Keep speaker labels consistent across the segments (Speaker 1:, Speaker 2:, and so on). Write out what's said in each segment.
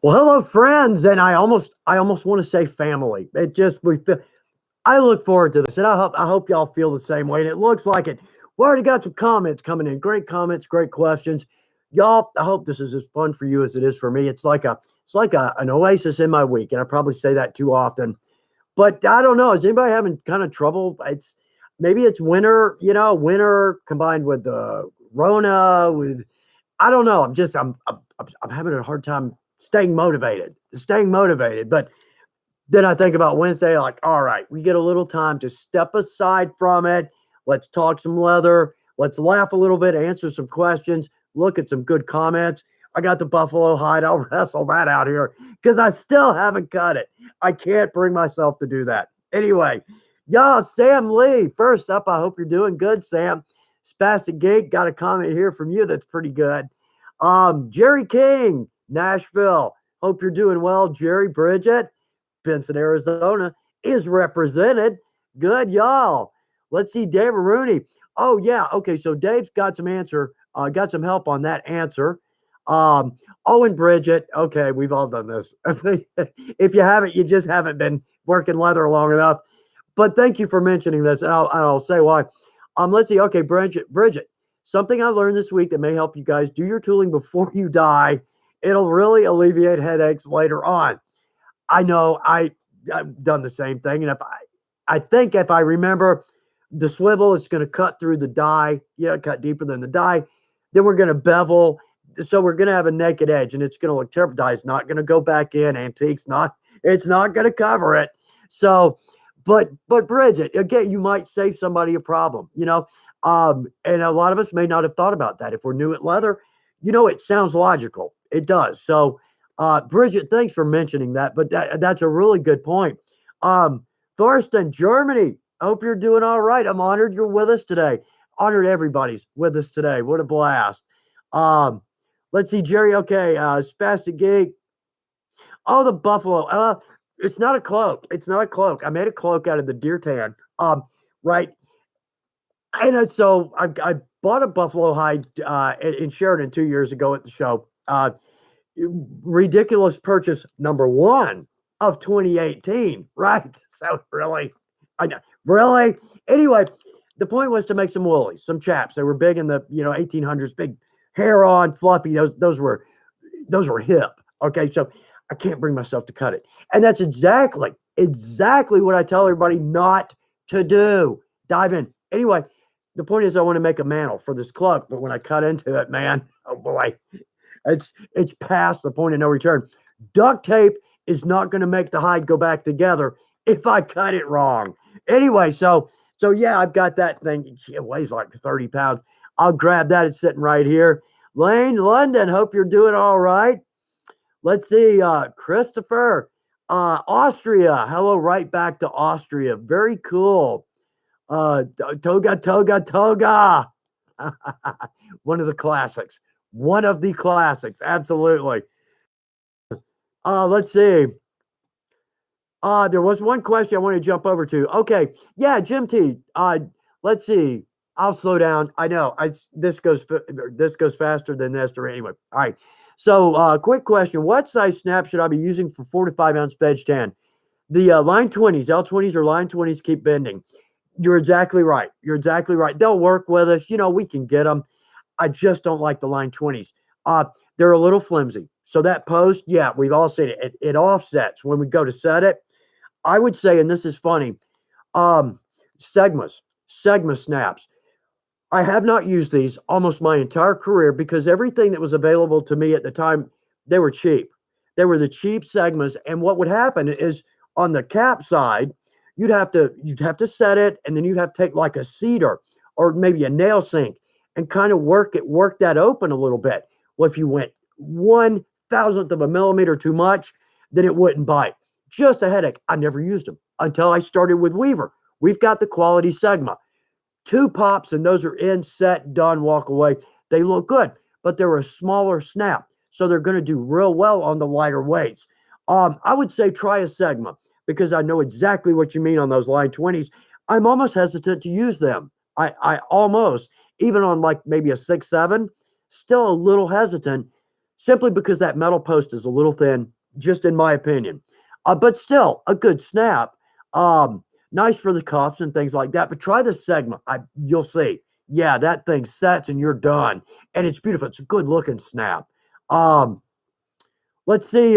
Speaker 1: Well, hello, friends, and I almost want to say family. It just we feel, I look forward to this, and I hope y'all feel the same way. And it looks like it. We already got some comments coming in. Great comments, great questions, y'all. I hope this is as fun for you as it is for me. It's like an oasis in my week, and I probably say that too often. But I don't know. Is anybody having kind of trouble? It's maybe it's winter, winter combined with the Rona. With I don't know. I'm having a hard time staying motivated. But then I think about Wednesday, like, all right, we get a little time to step aside from it. Let's talk some leather. Let's laugh a little bit, answer some questions, look at some good comments. I got the buffalo hide. I'll wrestle that out here because I still haven't cut it. I can't bring myself to do that. Anyway, y'all, Sam Lee, first up, I hope you're doing good, Sam. Spastic Geek, got a comment here from you that's pretty good. Jerry King, Nashville. Hope you're doing well, Jerry. Bridget, Benson, Arizona, is represented. Good, y'all. Let's see, Dave Rooney. Oh, yeah. Okay, so Dave's got some help on that answer. Oh, and Bridget. Okay, we've all done this. If you haven't, you just haven't been working leather long enough. But thank you for mentioning this, and I'll say why. Let's see. Okay, Bridget. Something I learned this week that may help you guys do your tooling before you die. It'll really alleviate headaches later on. I know I've done the same thing, and if I think if I remember the swivel is going to cut through the die, cut deeper than the die, then we're going to bevel, so we're going to have a naked edge, and it's going to look terrible. Die is not going to go back in. Antiques not, it's not going to cover it. So, but Bridget, again, you might save somebody a problem, and a lot of us may not have thought about that if we're new at leather. It sounds logical. It does. So Bridget, thanks for mentioning that, but that's a really good point. Thorsten, Germany, I hope you're doing all right. I'm honored you're with us today. Honored everybody's with us today. What a blast. Um, let's see, Jerry. Okay, Spastic Geek. Oh, the buffalo. It's not a cloak. It's not a cloak. I made a cloak out of the deer tan. Right. And so I bought a buffalo hide in Sheridan 2 years ago at the show. Ridiculous purchase number one of 2018, right? So really, I know, really. Anyway, the point was to make some woolies, some chaps. They were big in the 1800s, big hair on, fluffy. Those were hip. Okay, so I can't bring myself to cut it, and that's exactly what I tell everybody not to do. Dive in anyway. The point is, I want to make a mantle for this cloak, but when I cut into it, man, oh boy, it's past the point of no return. Duct tape is not going to make the hide go back together if I cut it wrong. Anyway, so yeah, I've got that thing. It weighs like 30 pounds. I'll grab that. It's sitting right here. Lane, London, hope you're doing all right. Let's see, Christopher, Austria. Hello, right back to Austria. Very cool. Toga, Toga, Toga. One of the classics. One of the classics. Absolutely. Let's see. There was one question I want to jump over to. Okay. Yeah, Jim T. Let's see. I'll slow down. I know. This goes faster than this or anyway. All right. So, quick question. What size snap should I be using for 4 to 5 ounce veg tan? The line 20s, L20s or line 20s keep bending. You're exactly right. You're exactly right. They'll work with us. We can get them. I just don't like the line 20s. They're a little flimsy. So that post, yeah, we've all seen it. It offsets when we go to set it. I would say, and this is funny, um, Segma snaps. I have not used these almost my entire career because everything that was available to me at the time, they were cheap. They were the cheap Segmas. And what would happen is on the cap side, you'd have to set it, and then you'd have to take like a cedar or maybe a nail sink and kind of work that open a little bit. Well, if you went 1/1000th of a millimeter too much, then it wouldn't bite. Just a headache. I never used them until I started with Weaver. We've got the quality Segma. Two pops, and those are in, set, done, walk away. They look good, but they're a smaller snap, so they're going to do real well on the lighter weights. I would say try a Segma because I know exactly what you mean on those line 20s. I'm almost hesitant to use them. I almost, even on like maybe a 6.7, still a little hesitant. simply because that metal post is a little thin, just in my opinion. But still, a good snap. Nice for the cuffs and things like that. But try the segment. You'll see. Yeah, that thing sets and you're done. And it's beautiful. It's a good looking snap. Let's see.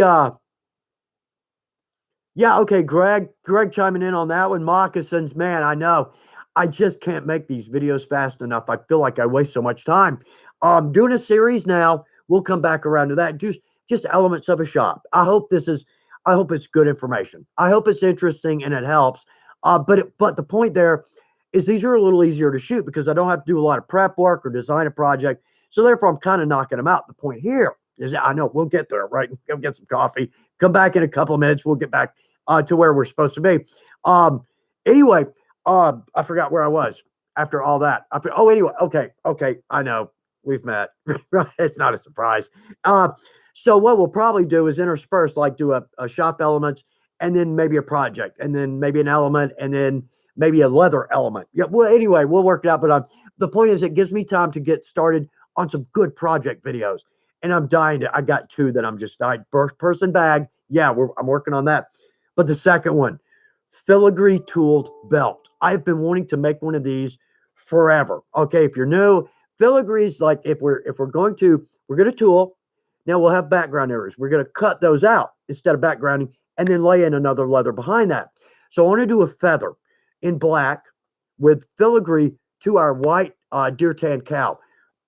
Speaker 1: Yeah, okay, Greg chiming in on that one. Moccasins, man, I know. I just can't make these videos fast enough. I feel like I waste so much time. Doing a series now. We'll come back around to that. Just elements of a shop. I hope it's good information. I hope it's interesting and it helps. But the point there is these are a little easier to shoot because I don't have to do a lot of prep work or design a project. So therefore, I'm kind of knocking them out. The point here is I know we'll get there, right? Go get some coffee. Come back in a couple of minutes. We'll get back to where we're supposed to be. Anyway, I forgot where I was after all that. Anyway, okay, I know we've met. It's not a surprise. So what we'll probably do is intersperse, like do a shop element, and then maybe a project, and then maybe an element, and then maybe a leather element. Yeah. Well, anyway, we'll work it out. But the point is, it gives me time to get started on some good project videos. And I'm dying to. I got two that I'm just dying. Person bag. Yeah, I'm working on that. But the second one, filigree tooled belt. I've been wanting to make one of these forever. Okay, if you're new, filigree is like we're going to tool. Now we'll have background areas. We're going to cut those out instead of backgrounding and then lay in another leather behind that. So I want to do a feather in black with filigree to our white deer tan cow.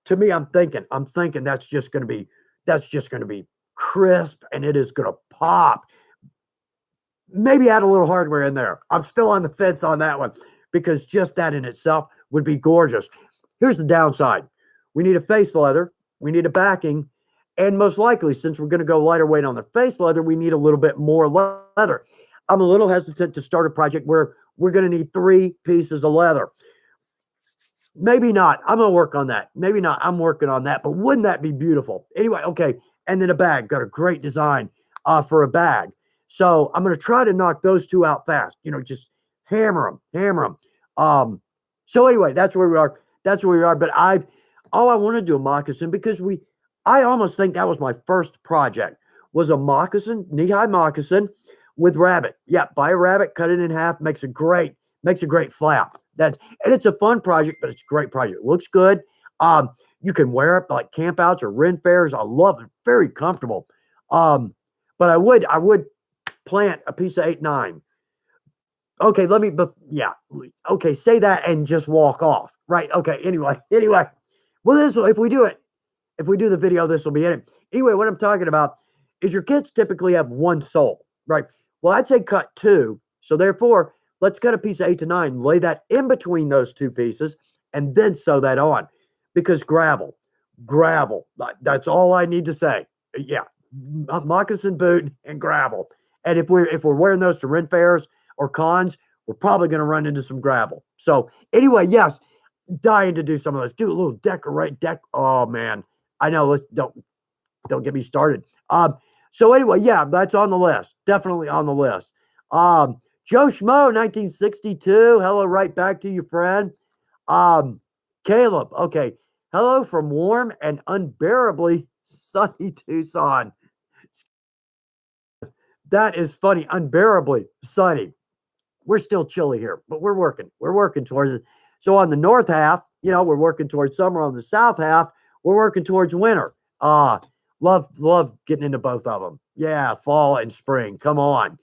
Speaker 1: To me, I'm thinking that's just going to be crisp and it is going to pop. Maybe add a little hardware in there. I'm still on the fence on that one because just that in itself would be gorgeous. Here's the downside. We need a face leather. We need a backing. And most likely, since we're going to go lighter weight on the face leather, we need a little bit more leather. I'm a little hesitant to start a project where we're going to need 3 pieces of leather. Maybe not. I'm going to work on that. Maybe not. I'm working on that. But wouldn't that be beautiful? Anyway, okay. And then a bag. Got a great design for a bag. So I'm going to try to knock those 2 out fast. Just hammer them. So anyway, that's where we are. But I want to do a moccasin because I almost think that was my first project was a moccasin, knee-high moccasin with rabbit. Yeah, buy a rabbit, cut it in half, makes a great flap. And it's a fun project, but it's a great project. It looks good. You can wear it like campouts or Ren fairs. I love it. Very comfortable. But I would plant a piece of 8-9. Okay, Okay, say that and just walk off. Right. Okay. Anyway. Well, if we do the video, this will be in it. Anyway, what I'm talking about is your kits typically have 1 sole, right? Well, I'd say cut 2. So therefore, let's cut a piece of 8 to 9, lay that in between those 2 pieces, and then sew that on. Because gravel, that's all I need to say. Yeah, moccasin boot and gravel. And if we're wearing those to Ren fairs or cons, we're probably going to run into some gravel. So anyway, yes, dying to do some of those. Do a little deck. Oh man, I know. Don't get me started. So anyway, yeah, that's on the list. Definitely on the list. Joe Schmo, 1962. Hello, right back to you, friend. Caleb, okay. Hello from warm and unbearably sunny Tucson. That is funny. Unbearably sunny. We're still chilly here, but we're working. We're working towards it. So on the north half, we're working towards summer. On the south half, we're working towards winter. Love getting into both of them. Yeah, fall and spring. Come on.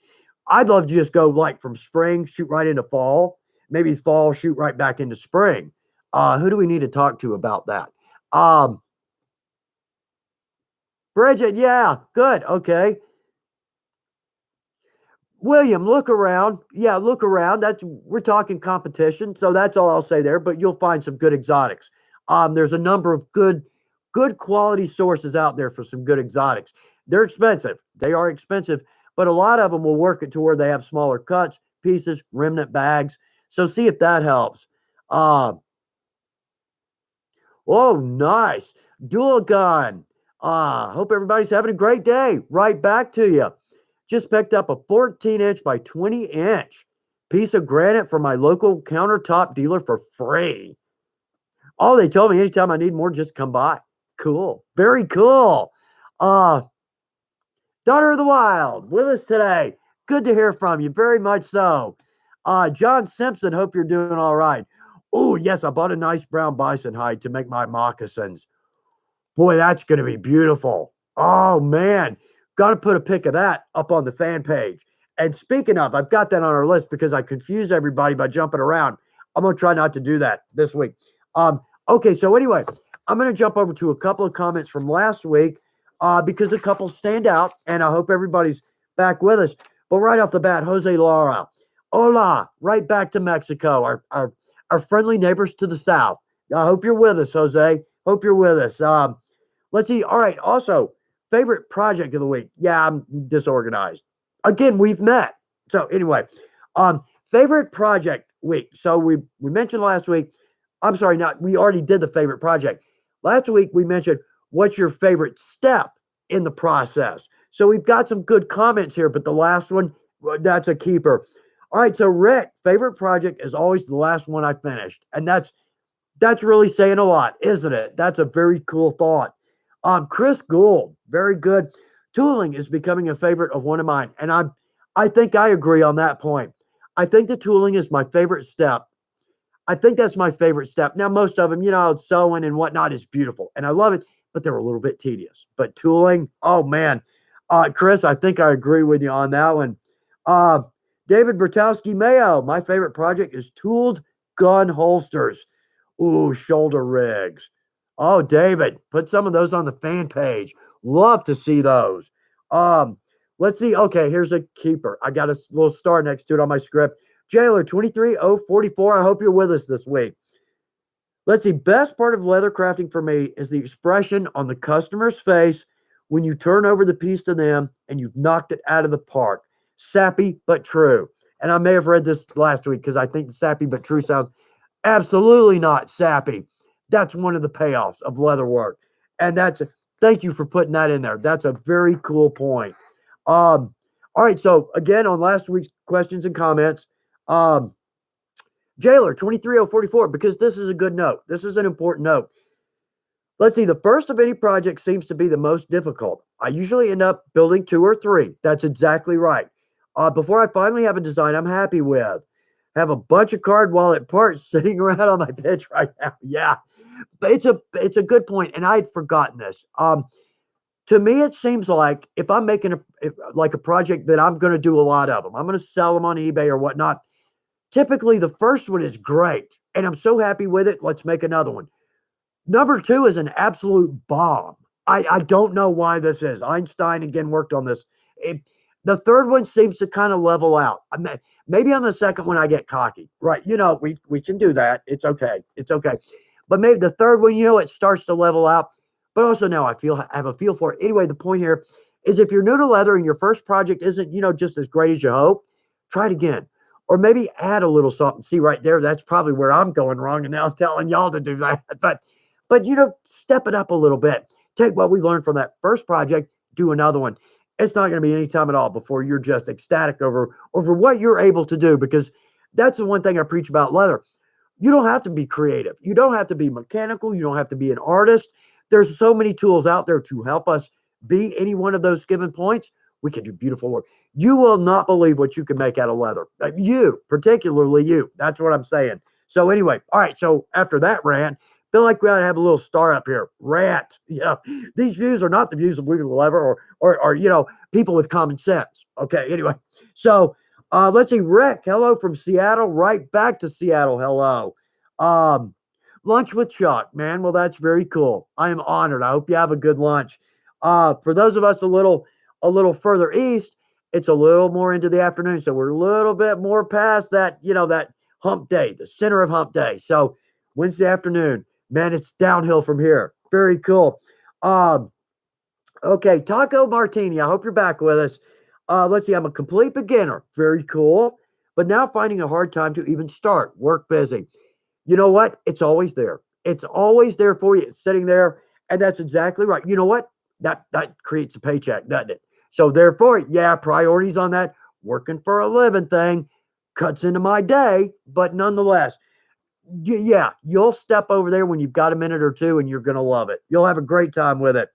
Speaker 1: I'd love to just go like from spring, shoot right into fall. Maybe fall, shoot right back into spring. Who do we need to talk to about that? Bridget, yeah, good. Okay. William, look around. Yeah, look around. We're talking competition, so that's all I'll say there. But you'll find some good exotics. There's a number of good quality sources out there for some good exotics. They're expensive. They are expensive, but a lot of them will work it to where they have smaller cuts, pieces, remnant bags. So see if that helps. Oh, nice. Dual gun. Hope everybody's having a great day. Right back to you. Just picked up a 14-inch by 20-inch piece of granite from my local countertop dealer for free. Oh, they told me anytime I need more, just come by. Cool. Very cool. Daughter of the Wild with us today. Good to hear from you. Very much so. John Simpson, hope you're doing all right. Oh, yes, I bought a nice brown bison hide to make my moccasins. Boy, that's going to be beautiful. Oh, man. Got to put a pic of that up on the fan page. And speaking of, I've got that on our list because I confused everybody by jumping around. I'm going to try not to do that this week. Okay, so anyway, I'm going to jump over to a couple of comments from last week because a couple stand out, and I hope everybody's back with us. But right off the bat, Jose Lara. Hola, right back to Mexico, our friendly neighbors to the south. I hope you're with us, Jose. Hope you're with us. Let's see. All right. Also, favorite project of the week. Yeah, I'm disorganized. Again, we've met. So anyway, favorite project week. So we mentioned last week. I'm sorry, not we already did the favorite project. Last week we mentioned what's your favorite step in the process. So we've got some good comments here, but the last one, that's a keeper. All right, so Rick, favorite project is always the last one I finished. And that's really saying a lot, isn't it? That's a very cool thought. Chris Gould, very good. Tooling is becoming a favorite of one of mine, and I think I agree on that point. I think the tooling is my favorite step. I think that's my favorite step. Now, most of them, sewing and whatnot is beautiful, and I love it, but they're a little bit tedious. But tooling, oh man, Chris, I think I agree with you on that one. David Bertowski Mayo, my favorite project is tooled gun holsters. Ooh, shoulder rigs. Oh, David, put some of those on the fan page. Love to see those. Let's see. Okay, here's a keeper. I got a little star next to it on my script. Jailer 23044. I hope you're with us this week. Let's see. Best part of leather crafting for me is the expression on the customer's face when you turn over the piece to them and you've knocked it out of the park. Sappy but true. And I may have read this last week because I think the sappy but true sounds absolutely not sappy. That's one of the payoffs of leather work. And thank you for putting that in there. That's a very cool point. All right. So again, on last week's questions and comments, Jailer 23044, because this is a good note. This is an important note. Let's see. The first of any project seems to be the most difficult. I usually end up building 2 or 3. That's exactly right. Before I finally have a design I'm happy with. Have a bunch of card wallet parts sitting around on my bench right now. Yeah, but it's a good point, and I had forgotten this. To me, it seems like if I'm making a project that I'm going to do a lot of them, I'm going to sell them on eBay or whatnot. Typically, the first one is great, and I'm so happy with it. Let's make another one. Number 2 is an absolute bomb. I don't know why this is. Einstein again worked on this. The third one seems to kind of level out. Maybe on the second one I get cocky, right? We can do that. It's okay. It's okay. But maybe the third one, it starts to level out. But also now I have a feel for it. Anyway, the point here is if you're new to leather and your first project isn't, just as great as you hope, try it again. Or maybe add a little something. See right there, that's probably where I'm going wrong. And now I'm telling y'all to do that. But step it up a little bit. Take what we learned from that first project, do another one. It's not going to be any time at all before you're just ecstatic over what you're able to do, because that's the one thing I preach about leather. You don't have to be creative. You don't have to be mechanical. You don't have to be an artist. There's so many tools out there to help us be any one of those given points. We can do beautiful work. You will not believe what you can make out of leather. You, particularly you. That's what I'm saying. So anyway, all right. So after that rant, feel like we ought to have a little star up here. Rant. These views are not the views of Weaver the Lever or people with common sense. Okay. Anyway, so let's see. Rick, hello from Seattle. Right back to Seattle. Hello. Lunch with Chuck, man. Well, that's very cool. I am honored. I hope you have a good lunch. For those of us a little further east, it's a little more into the afternoon, so we're a little bit more past that, that hump day, the center of hump day. So Wednesday afternoon, man, it's downhill from here. Very cool. Okay, Taco Martini, I hope you're back with us. Let's see, I'm a complete beginner. Very cool. But now finding a hard time to even start. Work busy. You know what? It's always there. It's always there for you. It's sitting there, and that's exactly right. You know what? That creates a paycheck, doesn't it? So therefore, yeah, priorities on that working for a living thing cuts into my day, but nonetheless, yeah, you'll step over there when you've got a minute or two and you're going to love it. You'll have a great time with it.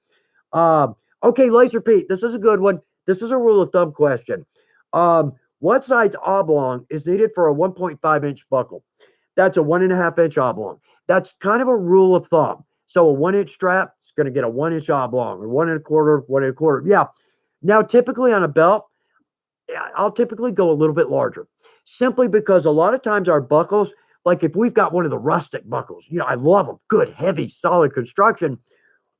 Speaker 1: Okay, Laser Pete, this is a good one. This is a rule of thumb question. What size oblong is needed for a 1.5-inch buckle? That's a 1.5-inch oblong. That's kind of a rule of thumb. So a 1-inch strap is going to get a 1-inch oblong, or 1 1/4, 1 1/4. Yeah. Now, typically on a belt, I'll typically go a little bit larger, simply because a lot of times our buckles, like if we've got one of the rustic buckles, I love them, good, heavy, solid construction.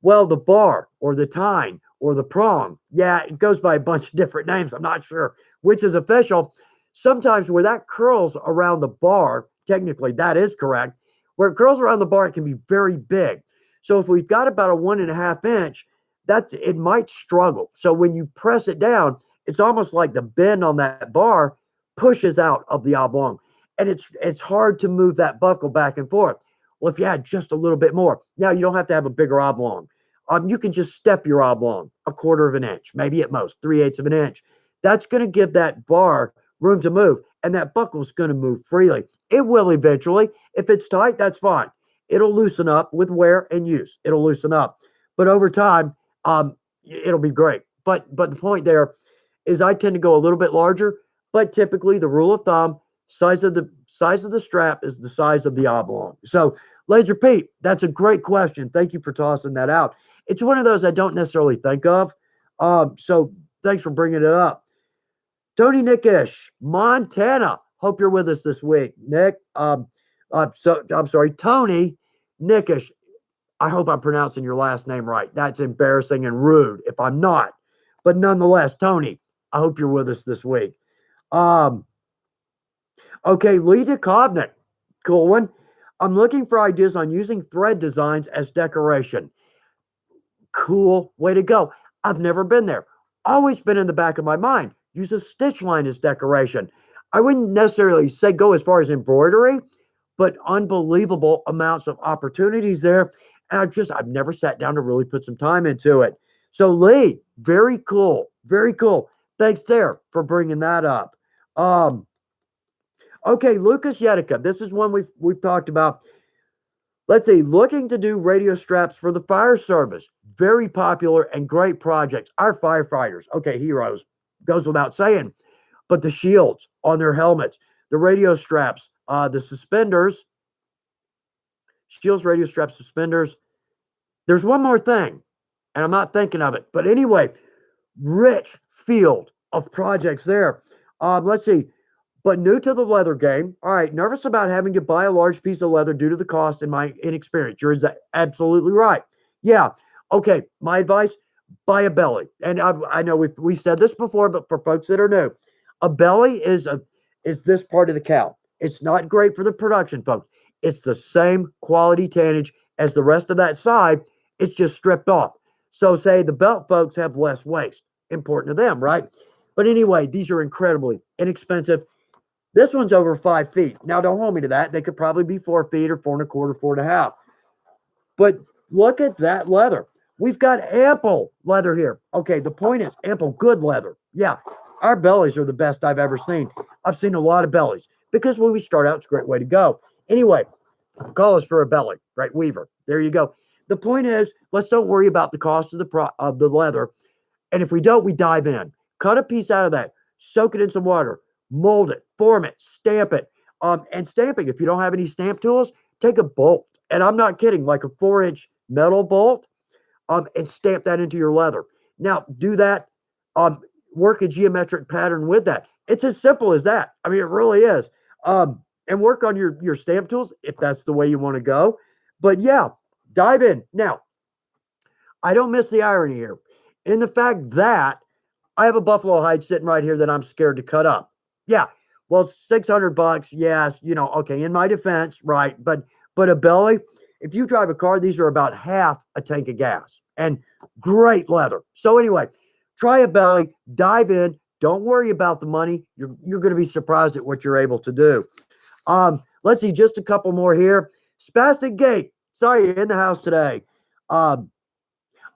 Speaker 1: Well, the bar or the tine or the prong, yeah, it goes by a bunch of different names. I'm not sure which is official. Sometimes where that curls around the bar, technically that is correct. Where it curls around the bar, it can be very big. So if we've got about a 1.5 inch, it might struggle. So when you press it down, it's almost like the bend on that bar pushes out of the oblong. And it's hard to move that buckle back and forth. Well, if you had just a little bit more, now you don't have to have a bigger oblong. You can just step your oblong 1/4 of an inch, maybe at most 3/8 of an inch. That's going to give that bar room to move, and that buckle is going to move freely. It will eventually. If it's tight, that's fine. It'll loosen up with wear and use. It'll loosen up, but over time, it'll be great. But the point there is, I tend to go a little bit larger, but typically the rule of thumb, size of the strap is the size of the oblong. So, Laser Pete, that's a great question. Thank you for tossing that out. It's one of those I don't necessarily think of. So thanks for bringing it up. Tony Nickish, Montana. Hope you're with us this week, Nick. I'm sorry, Tony Nickish. I hope I'm pronouncing your last name right. That's embarrassing and rude if I'm not. But nonetheless, Tony, I hope you're with us this week. Okay, Lee DeKovnik. Cool one. I'm looking for ideas on using thread designs as decoration. Cool. Way to go. I've never been there. Always been in the back of my mind. Use a stitch line as decoration. I wouldn't necessarily say go as far as embroidery, but unbelievable amounts of opportunities there. And I've never sat down to really put some time into it. So Lee, very cool. Very cool. Thanks there for bringing that up. Okay, Lucas Yetica. This is one we've talked about. Let's see, looking to do radio straps for the fire service. Very popular and great projects. Our firefighters, okay, heroes, goes without saying. But the shields on their helmets, the radio straps, the suspenders, shields, radio straps, suspenders. There's one more thing, and I'm not thinking of it. But anyway, rich field of projects there. Let's see. But new to the leather game. All right, nervous about having to buy a large piece of leather due to the cost and my inexperience. You're absolutely right. Yeah. Okay, my advice, buy a belly. And I know we've said this before, but for folks that are new, a belly is this part of the cow. It's not great for the production, folks. It's the same quality tannage as the rest of that side. It's just stripped off. So say the belt folks have less waste. Important to them, right? But anyway, these are incredibly inexpensive. This one's over 5 feet. Now, don't hold me to that. They could probably be 4 feet or 4 1/4, 4.5. But look at that leather. We've got ample leather here. Okay, the point is ample good leather. Yeah, our bellies are the best I've ever seen. I've seen a lot of bellies because when we start out, it's a great way to go. Anyway, call us for a belly, right? Weaver. There you go. The point is, let's don't worry about the cost of the leather. And if we don't, we dive in. Cut a piece out of that. Soak it in some water. Mold it, form it, stamp it. And stamping, if you don't have any stamp tools, take a bolt. And I'm not kidding, like a 4-inch metal bolt, and stamp that into your leather. Now, do that, work a geometric pattern with that. It's as simple as that. I mean, it really is. And work on your stamp tools if that's the way you want to go. But yeah, dive in. Now, I don't miss the irony here in the fact that I have a buffalo hide sitting right here that I'm scared to cut up. Yeah. Well, $600, yes, okay, in my defense, right. But a belly, if you drive a car, these are about half a tank of gas and great leather. So anyway, try a belly, dive in. Don't worry about the money. You're going to be surprised at what you're able to do. Let's see, just a couple more here. Spastic Gate. Sorry, in the house today.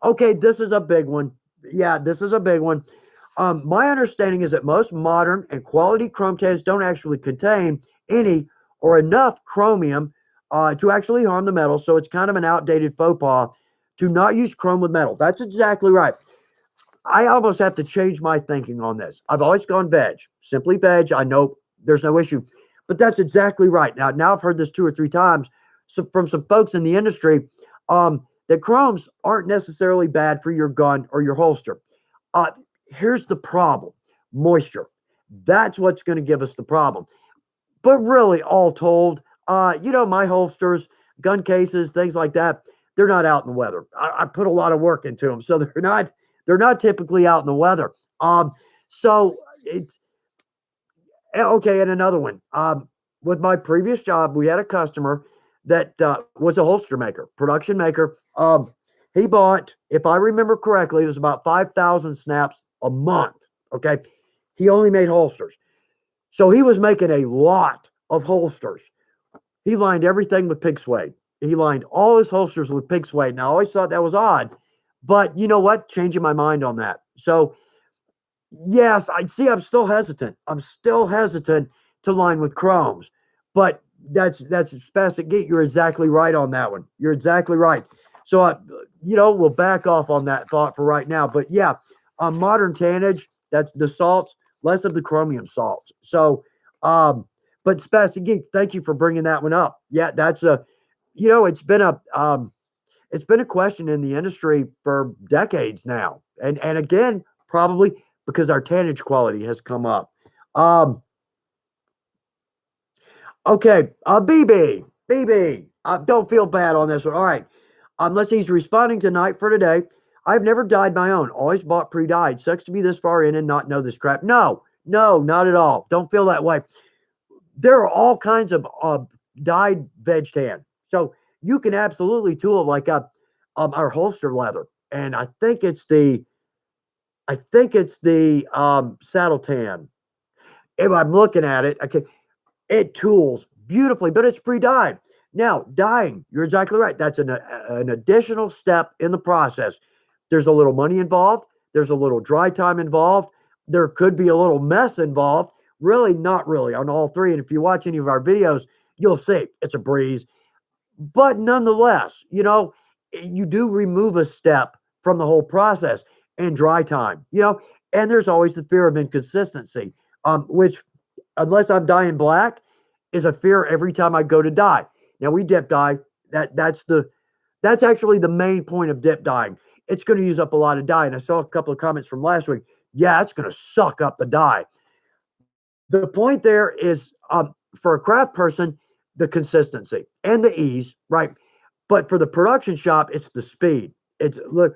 Speaker 1: Okay, this is a big one. Yeah, this is a big one. My understanding is that most modern and quality chrome tans don't actually contain any or enough chromium to actually harm the metal. So it's kind of an outdated faux pas to not use chrome with metal. That's exactly right. I almost have to change my thinking on this. I've always gone veg, simply veg. I know there's no issue, but that's exactly right. Now I've heard this 2 or 3 times from some folks in the industry, that chromes aren't necessarily bad for your gun or your holster. Uh, Here's the problem: moisture. That's what's going to give us the problem. But really, all told, my holsters, gun cases, things like that, they're not out in the weather. I put a lot of work into them, so they're not typically out in the weather. So it's okay. And another one, with my previous job, we had a customer that was a holster maker, production maker. He bought, if I remember correctly, it was about 5,000 snaps a month. Okay, he only made holsters. So he was making a lot of holsters. He lined everything with pig suede. He lined all his holsters with pig suede. Now, I always thought that was odd, but you know what? Changing my mind on that. So, yes, I see. I'm still hesitant. I'm still hesitant to line with chromes, but that's spastic geek. You're exactly right on that one. You're exactly right. So, we'll back off on that thought for right now. But yeah, modern tannage. That's the salts, less of the chromium salts. So, but Spastic Geek, thank you for bringing that one up. Yeah, that's it's been a question in the industry for decades now, and again, probably because our tannage quality has come up. Um, okay, BB, don't feel bad on this one. All right, unless he's responding tonight for today. I've never dyed my own. Always bought pre-dyed. Sucks to be this far in and not know this crap. No, no, not at all. Don't feel that way. There are all kinds of dyed veg tan. So you can absolutely tool like our holster leather. And I think it's the saddle tan. If I'm looking at it, okay, it tools beautifully, but it's pre-dyed. Now, dyeing, you're exactly right. That's an additional step in the process. There's a little money involved. There's a little dry time involved. There could be a little mess involved. Really, not really on all three. And if you watch any of our videos, you'll see it's a breeze. But nonetheless, you do remove a step from the whole process and dry time, and there's always the fear of inconsistency, which, unless I'm dyeing black, is a fear every time I go to dye. Now we dip dye. That's actually the main point of dip dyeing. It's going to use up a lot of dye. And I saw a couple of comments from last week. Yeah, it's going to suck up the dye. The point there is, for a craft person, the consistency and the ease, right? But for the production shop, it's the speed. It's look,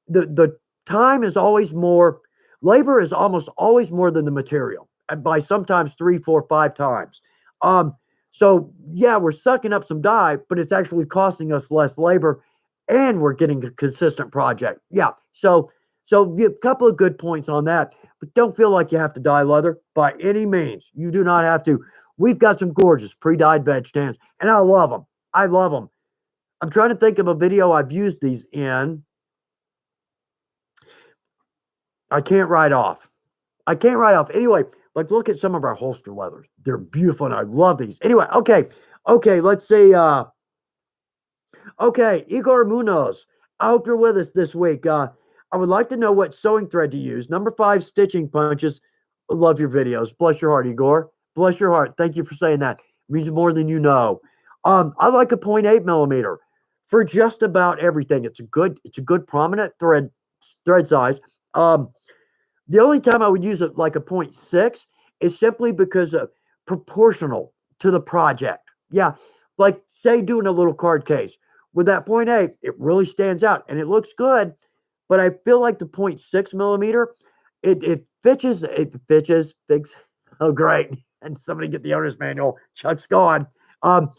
Speaker 1: the time is always more, labor is almost always more than the material, and by sometimes 3, 4, 5 times. Um, so yeah, we're sucking up some dye, but it's actually costing us less labor, and we're getting a consistent project. Yeah. So a couple of good points on that, but don't feel like you have to dye leather by any means. You do not have to. We've got some gorgeous pre-dyed veg tans, and I love them. I love them. I'm trying to think of a video I've used these in. I can't write off. I can't write off. Anyway, like look at some of our holster leathers. They're beautiful, and I love these. Anyway, okay, let's see. Okay, Igor Munoz. I hope you're with us this week. I would like to know what sewing thread to use. Number 5 stitching punches. Love your videos. Bless your heart, Igor. Bless your heart. Thank you for saying that. It means more than you know. I like a 0.8 millimeter for just about everything. It's a good prominent thread size. The only time I would use it like a 0.6 is simply because of proportional to the project. Yeah, like say doing a little card case with that 0.8, it really stands out and it looks good. But I feel like the 0.6 millimeter, it fix. Oh, great! And somebody get the owner's manual. Chuck's gone. Um,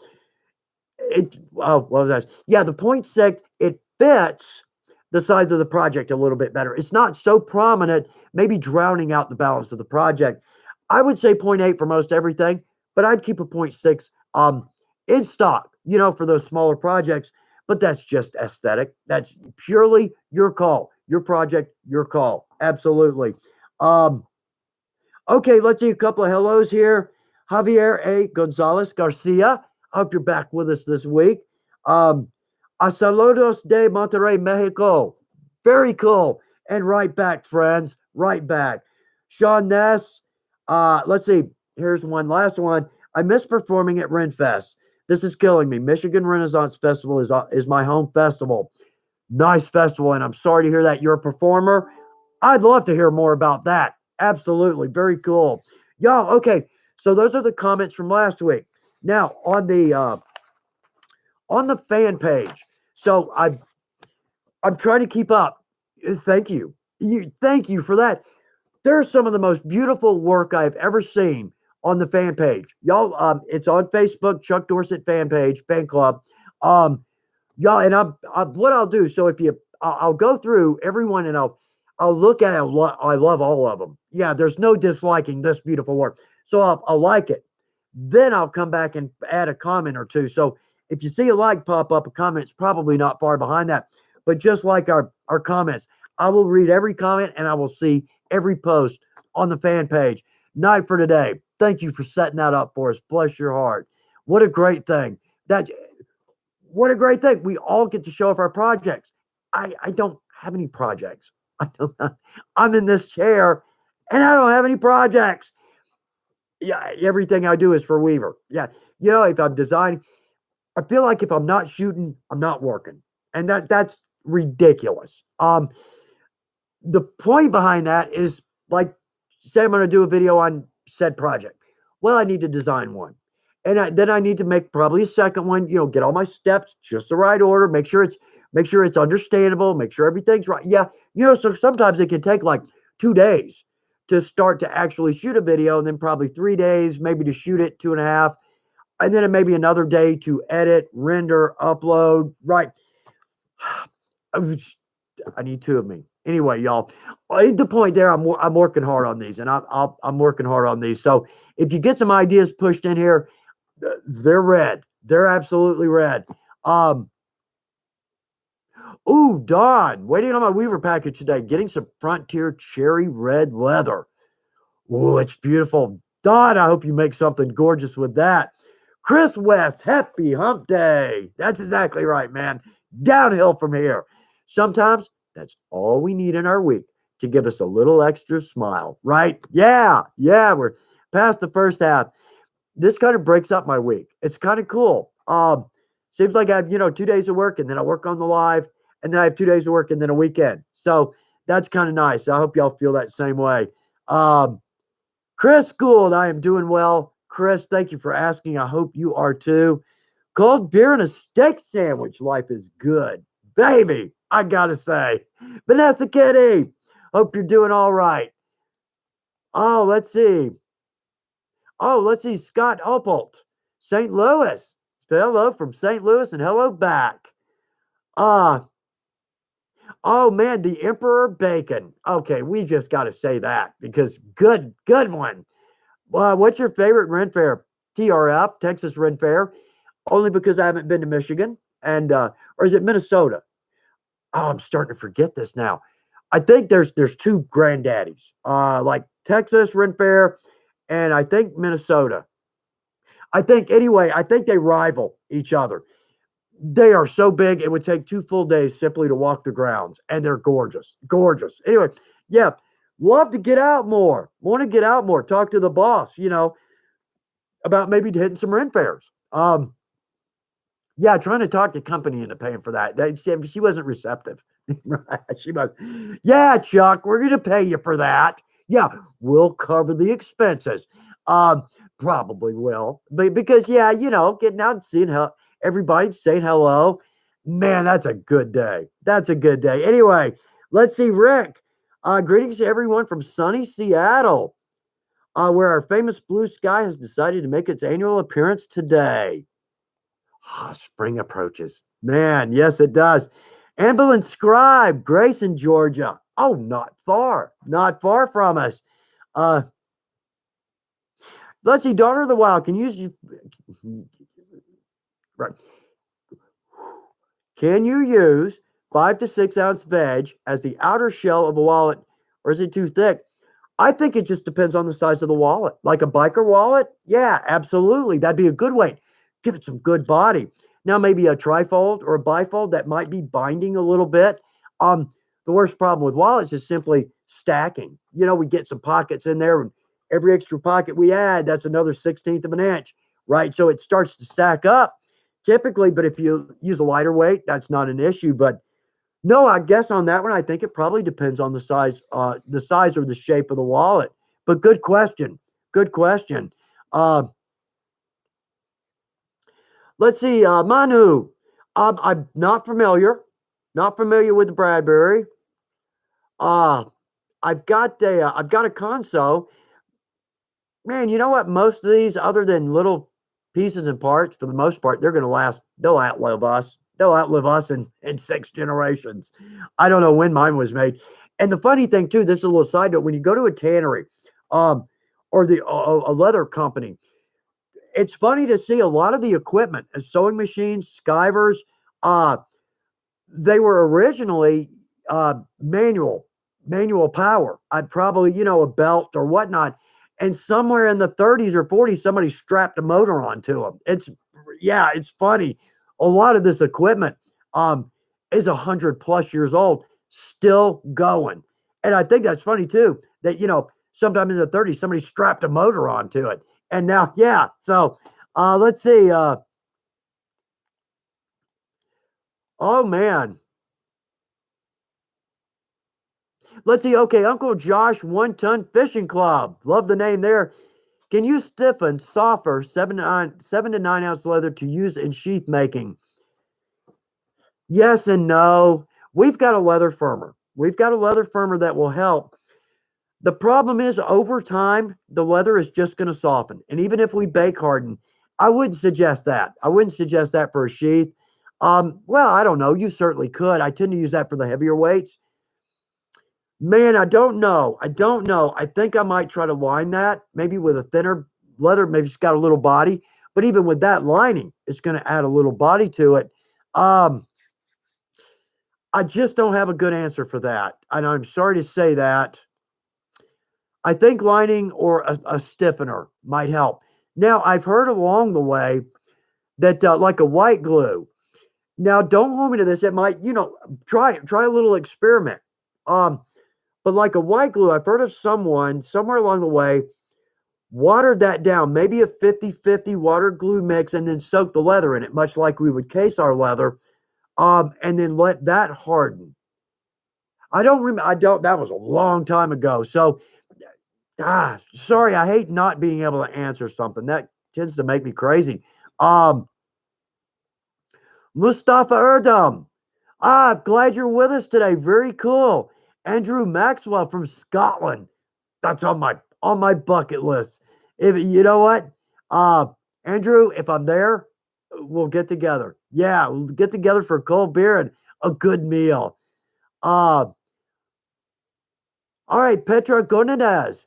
Speaker 1: what was that? Yeah, the 0.6, it fits the size of the project a little bit better. It's not so prominent, maybe drowning out the balance of the project. I would say 0.8 for most everything, but I'd keep a 0.6 in stock, for those smaller projects. But that's just aesthetic. That's purely your call, your project, your call. Absolutely. Um, Okay, let's see a couple of hellos here. Javier A. Gonzalez Garcia. I hope you're back with us this week. A saludos de Monterrey, Mexico. Very cool. And right back, friends. Right back. Sean Ness. Let's see. Here's one. Last one. I miss performing at Renfest. This is killing me. Michigan Renaissance Festival is my home festival. Nice festival, and I'm sorry to hear that you're a performer. I'd love to hear more about that. Absolutely. Very cool. Y'all, okay. So those are the comments from last week. Now, on the fan page. So I'm trying to keep up. Thank you. Thank you for that. There's some of the most beautiful work I've ever seen on the fan page. Y'all, it's on Facebook, Chuck Dorsett fan page, fan club. Y'all, and what I'll do, so if you, I'll go through everyone and I'll look at it. I love all of them. Yeah, there's no disliking this beautiful work. So I'll like it. Then I'll come back and add a comment or two. So if you see a like pop up, a comment's probably not far behind that. But just like our comments, I will read every comment and I will see every post on the fan page. Night for today. Thank you for setting that up for us. Bless your heart. What a great thing. What a great thing. We all get to show off our projects. I don't have any projects. I'm in this chair and I don't have any projects. Yeah, everything I do is for Weaver. Yeah. If I'm designing, I feel like if I'm not shooting, I'm not working. And that's ridiculous. The point behind that is like, say I'm going to do a video on said project. Well, I need to design one. And then I need to make probably a second one, get all my steps, just the right order, make sure it's understandable, make sure everything's right. Yeah. So sometimes it can take like 2 days to start to actually shoot a video, and then probably 3 days, maybe to shoot it, 2.5. And then it may be another day to edit, render, upload. Right. I need 2 of me. Anyway, y'all, the point there, I'm working hard on these, and I'm working hard on these. So if you get some ideas pushed in here, they're red. They're absolutely red. Ooh, Don, waiting on my Weaver package today, getting some Frontier cherry red leather. Ooh, it's beautiful. Don, I hope you make something gorgeous with that. Chris West, happy hump day. That's exactly right, man. Downhill from here. Sometimes that's all we need in our week to give us a little extra smile, right? Yeah, we're past the first half. This kind of breaks up my week. It's kind of cool. Seems like I have, 2 days of work, and then I work on the live, and then I have 2 days of work, and then a weekend. So that's kind of nice. I hope y'all feel that same way. Chris Gould, I am doing well. Chris, thank you for asking. I hope you are too. Cold beer and a steak sandwich. Life is good. Baby, I gotta say. Vanessa Kitty, hope you're doing all right. Oh, let's see. Scott Oppolt, St. Louis. Hello from St. Louis and hello back. Oh man, the Emperor Bacon. Okay, we just got to say that because good one. What's your favorite Ren Fair? TRF, Texas Ren Fair. Only because I haven't been to Michigan or is it Minnesota? Oh, I'm starting to forget this now. I think there's 2 granddaddies, like Texas Ren Fair, and I think Minnesota. I think they rival each other. They are so big, it would take 2 full days simply to walk the grounds, and they're gorgeous. Anyway, yeah, love to get out more. Want to get out more. Talk to the boss, about maybe hitting some Ren Fairs. Yeah, trying to talk the company into paying for that. She wasn't receptive. She was, yeah, Chuck, we're going to pay you for that. Yeah, we'll cover the expenses. Probably will. But because, getting out and seeing how everybody saying hello. Man, that's a good day. Anyway, let's see, Rick. Greetings to everyone from sunny Seattle, where our famous blue sky has decided to make its annual appearance today. Spring approaches. Man, yes, it does. Amberlyn Scribe, Grayson, Georgia. Oh, not far from us. Let's see, Daughter of the Wild, right. Can you use 5 to 6 ounce veg as the outer shell of a wallet, or is it too thick? I think it just depends on the size of the wallet. Like a biker wallet? Yeah, absolutely. That'd be a good weight. Give it some good body. Now, maybe a trifold or a bifold that might be binding a little bit. The worst problem with wallets is simply stacking. You know, we get some pockets in there, and every extra pocket we add, that's another 16th of an inch, right? So it starts to stack up typically, but if you use a lighter weight, that's not an issue. But no, I guess on that one, I think it probably depends on the size or the shape of the wallet. But good question. Good question. Uh, let's see, Manu. I'm not familiar with the Bradbury. Uh, I've got a console. Man, you know what? Most of these, other than little pieces and parts, for the most part, they're going to last. They'll outlive us. They'll outlive us in 6 generations. I don't know when mine was made. And the funny thing too, this is a little side note. When you go to a tannery, um, or a leather company, it's funny to see a lot of the equipment, sewing machines, skivers. Uh, they were originally manual power. I'd probably, a belt or whatnot. And somewhere in the 30s or 40s, somebody strapped a motor onto them. Yeah, it's funny. A lot of this equipment um, is 100 plus years old, still going. And I think that's funny too, that, sometime in the 30s, somebody strapped a motor onto it. And now, yeah. So let's see. Oh, man. Let's see. Okay, Uncle Josh, 1 Ton Fishing Club. Love the name there. Can you stiffen, softer 7 to 9 ounce leather to use in sheath making? Yes and no. We've got a leather firmer. We've got a leather firmer that will help. The problem is over time, the leather is just going to soften. And even if we bake harden, I wouldn't suggest that. I wouldn't suggest that for a sheath. Well, I don't know. You certainly could. I tend to use that for the heavier weights. Man, I don't know. I don't know. I think I might try to line that maybe with a thinner leather. Maybe it's got a little body, but even with that lining, it's going to add a little body to it. Um, I just don't have a good answer for that. And I'm sorry to say that. I think lining or a stiffener might help. Now, I've heard along the way that like a white glue. Now, don't hold me to this. It might, try a little experiment. Um, But like a white glue, I've heard of someone somewhere along the way watered that down, maybe a 50-50 water glue mix, and then soak the leather in it, much like we would case our leather, and then let that harden. I don't remember. That was a long time ago. So, sorry, I hate not being able to answer something. That tends to make me crazy. Um, Mustafa Erdem. Glad you're with us today. Very cool. Andrew Maxwell from Scotland. That's on my bucket list. If you know what, uh, Andrew, if I'm there, we'll get together. Yeah, we'll get together for a cold beer and a good meal. Uh, all right, Petra Godinez.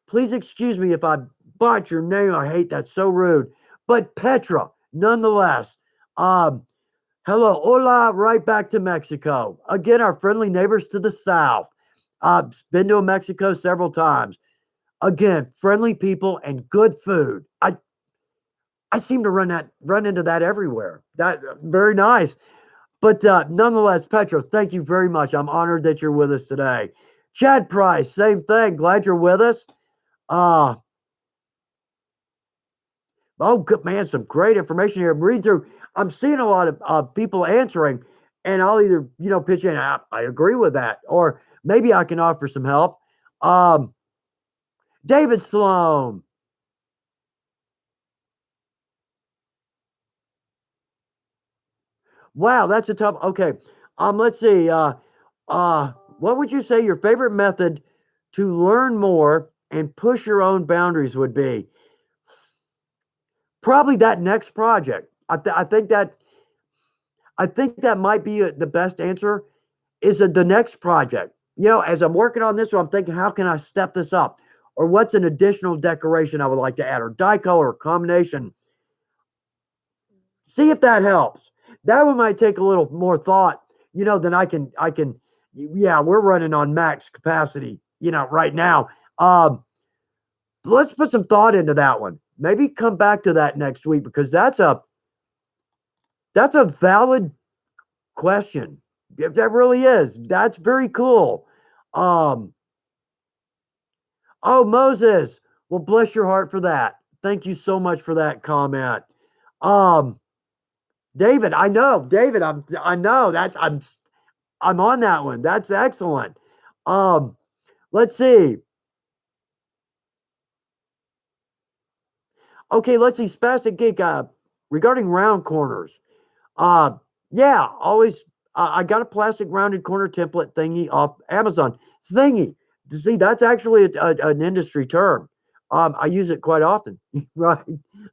Speaker 1: Please excuse me if I botch your name. I hate that. So rude. But Petra, nonetheless. Um, Hello, hola, right back to Mexico. Again, our friendly neighbors to the south. I've been to Mexico several times. Again, friendly people and good food. I seem to run into that everywhere. That very nice. But nonetheless, Petro, thank you very much. I'm honored that you're with us today. Chad Price, same thing. Glad you're with us. Uh, oh, good man, some great information here. I'm reading through. I'm seeing a lot of people answering, and I'll either pitch in. I agree with that, or maybe I can offer some help. Um, David Sloan. Wow, that's a tough. Okay, let's see. What would you say your favorite method to learn more and push your own boundaries would be? Probably that next project. I think that might be the best answer. Is the next project? As I'm working on this one, I'm thinking, how can I step this up, or what's an additional decoration I would like to add, or dye color, or combination. See if that helps. That one might take a little more thought, than I can. Yeah, we're running on max capacity, right now. Let's put some thought into that one. Maybe come back to that next week, because that's a valid question. that really is. That's very cool. Um, oh, Moses. Well, bless your heart for that. Thank you so much for that comment. Um, David, I know, David, I know I'm on that one. That's excellent. Um, let's see. Okay, let's see. Spastic Geek, regarding round corners. Uh, yeah, always. I got a plastic rounded corner template thingy off Amazon. Thingy. See, that's actually an industry term. I use it quite often. Right.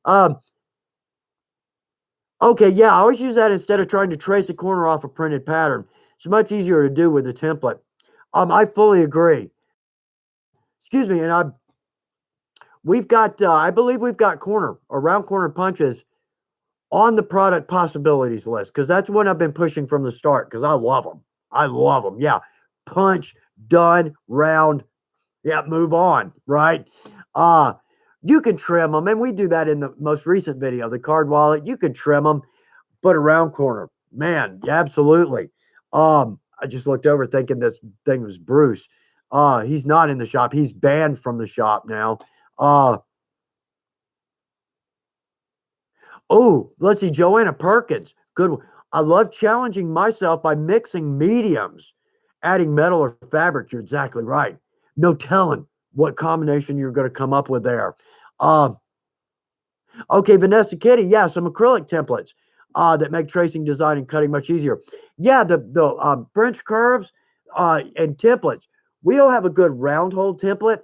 Speaker 1: Um, okay, yeah, I always use that instead of trying to trace a corner off a printed pattern. It's much easier to do with a template. I fully agree. Excuse me, and we've got, I believe we've got corner or round corner punches on the product possibilities list because that's one I've been pushing from the start because I love them. I love them. Yeah. Punch, done, round. Yeah, move on, right? Uh, you can trim them, and we do that in the most recent video, the card wallet. You can trim them, but a round corner, man, yeah, absolutely. I just looked over thinking this thing was Bruce. He's not in the shop. He's banned from the shop now. Uh, Oh, let's see, Joanna Perkins. Good one. I love challenging myself by mixing mediums, adding metal or fabric. You're exactly right. No telling what combination you're going to come up with there. Um, okay, Vanessa Kitty. Yeah, some acrylic templates that make tracing, design, and cutting much easier. Yeah, the French curves and templates. We don't have a good round hole template,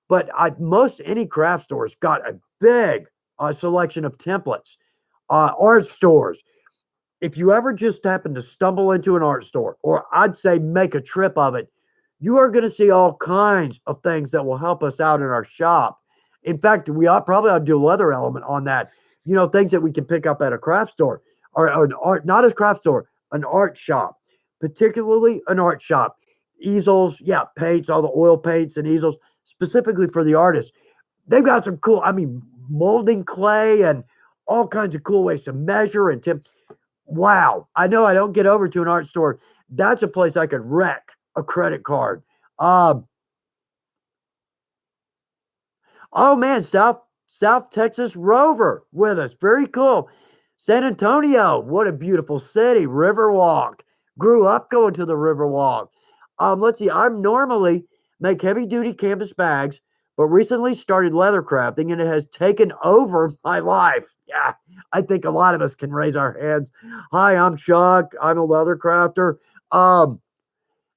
Speaker 1: but most any craft stores got a big selection of templates. Art stores. If you ever just happen to stumble into an art store, or I'd say make a trip of it, you are going to see all kinds of things that will help us out in our shop. In fact, probably ought to do a leather element on that. You know, things that we can pick up at a craft store or an art, not a craft store, an art shop, particularly an art shop. Easels, yeah, paints, all the oil paints and easels, specifically for the artists. They've got some cool, I mean, molding clay and all kinds of cool ways to measure and tip. Wow. I know I don't get over to an art store. That's a place I could wreck a credit card. Um, oh man, South Texas Rover with us. Very cool. San Antonio, what a beautiful city. Riverwalk. Grew up going to the Riverwalk. Let's see. I'm normally make heavy duty canvas bags, but recently started leather crafting and it has taken over my life. Yeah, I think a lot of us can raise our hands. Hi, I'm Chuck. I'm a leather crafter. Um,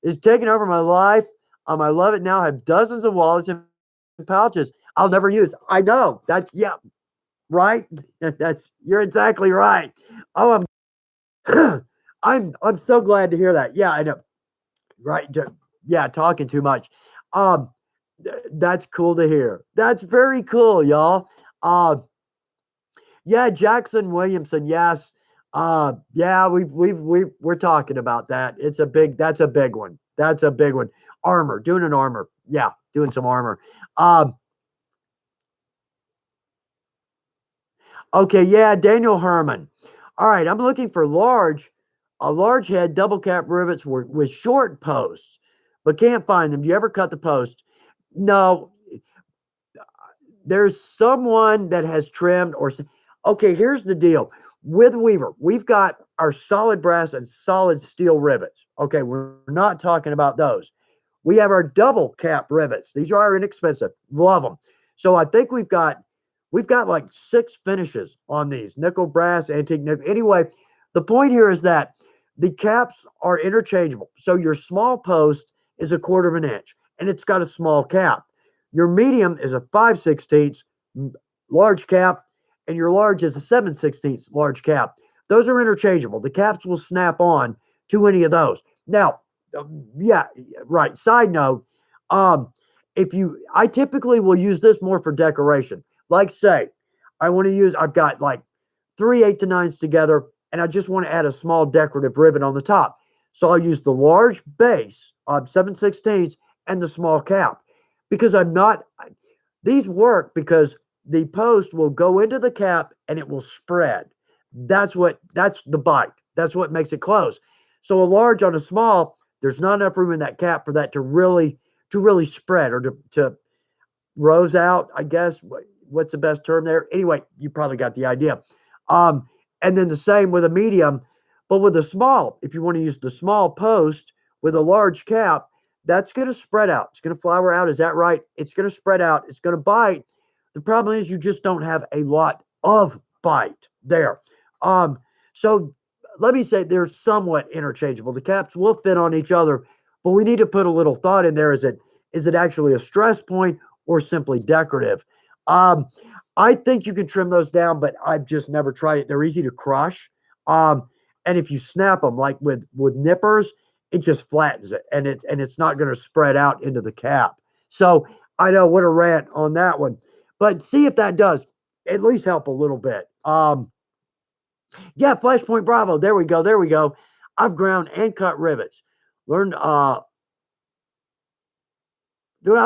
Speaker 1: it's taken over my life. I love it now. I have dozens of wallets and pouches I'll never use. I know. That's yeah, right? That's you're exactly right. Oh, I'm so glad to hear that. Yeah, I know. Right. Yeah, talking too much. Um, that's cool to hear. That's very cool, y'all. Yeah, Jackson Williamson. Yes. Yeah, we're talking about that. That's a big one. That's a big one. Armor, doing an armor. Yeah, doing some armor. Um, okay, yeah, Daniel Herman. All right, I'm looking for a large head double cap rivets with short posts, but can't find them. Do you ever cut the post? No, there's someone that has trimmed okay, here's the deal. With Weaver, we've got our solid brass and solid steel rivets. Okay, we're not talking about those. We have our double cap rivets. These are inexpensive. Love them. So I think we've got like 6 finishes on these. Nickel, brass, antique nickel. Anyway, the point here is that the caps are interchangeable. So your small post is a quarter of an inch and it's got a small cap. Your medium is a 5/16 large cap, and your large is a 7/16 large cap. Those are interchangeable. The caps will snap on to any of those. Now, yeah, right. Side note, um, I typically will use this more for decoration. Like, say, I've got like 3 8 to 9s together, and I just want to add a small decorative ribbon on the top. So I'll use the large base of 7/16 and the small cap because these work because the post will go into the cap and it will spread. That's the bite. That's what makes it close. So a large on a small, there's not enough room in that cap for that to really spread or to rose out, I guess. What's the best term there? Anyway, you probably got the idea. Um, and then the same with a medium, but with a small, if you want to use the small post with a large cap, that's going to spread out. It's going to flower out. Is that right? It's going to spread out. It's going to bite. The problem is you just don't have a lot of bite there. Um, so let me say they're somewhat interchangeable. The caps will fit on each other, but we need to put a little thought in there. Is it actually a stress point or simply decorative? Um, I think you can trim those down, but I've just never tried it. They're easy to crush. Um, and if you snap them like with nippers, it just flattens it and it's not going to spread out into the cap. So I know what a rant on that one. But see if that does at least help a little bit. Yeah, Flashpoint Bravo. There we go. There we go. I've ground and cut rivets. Learned oh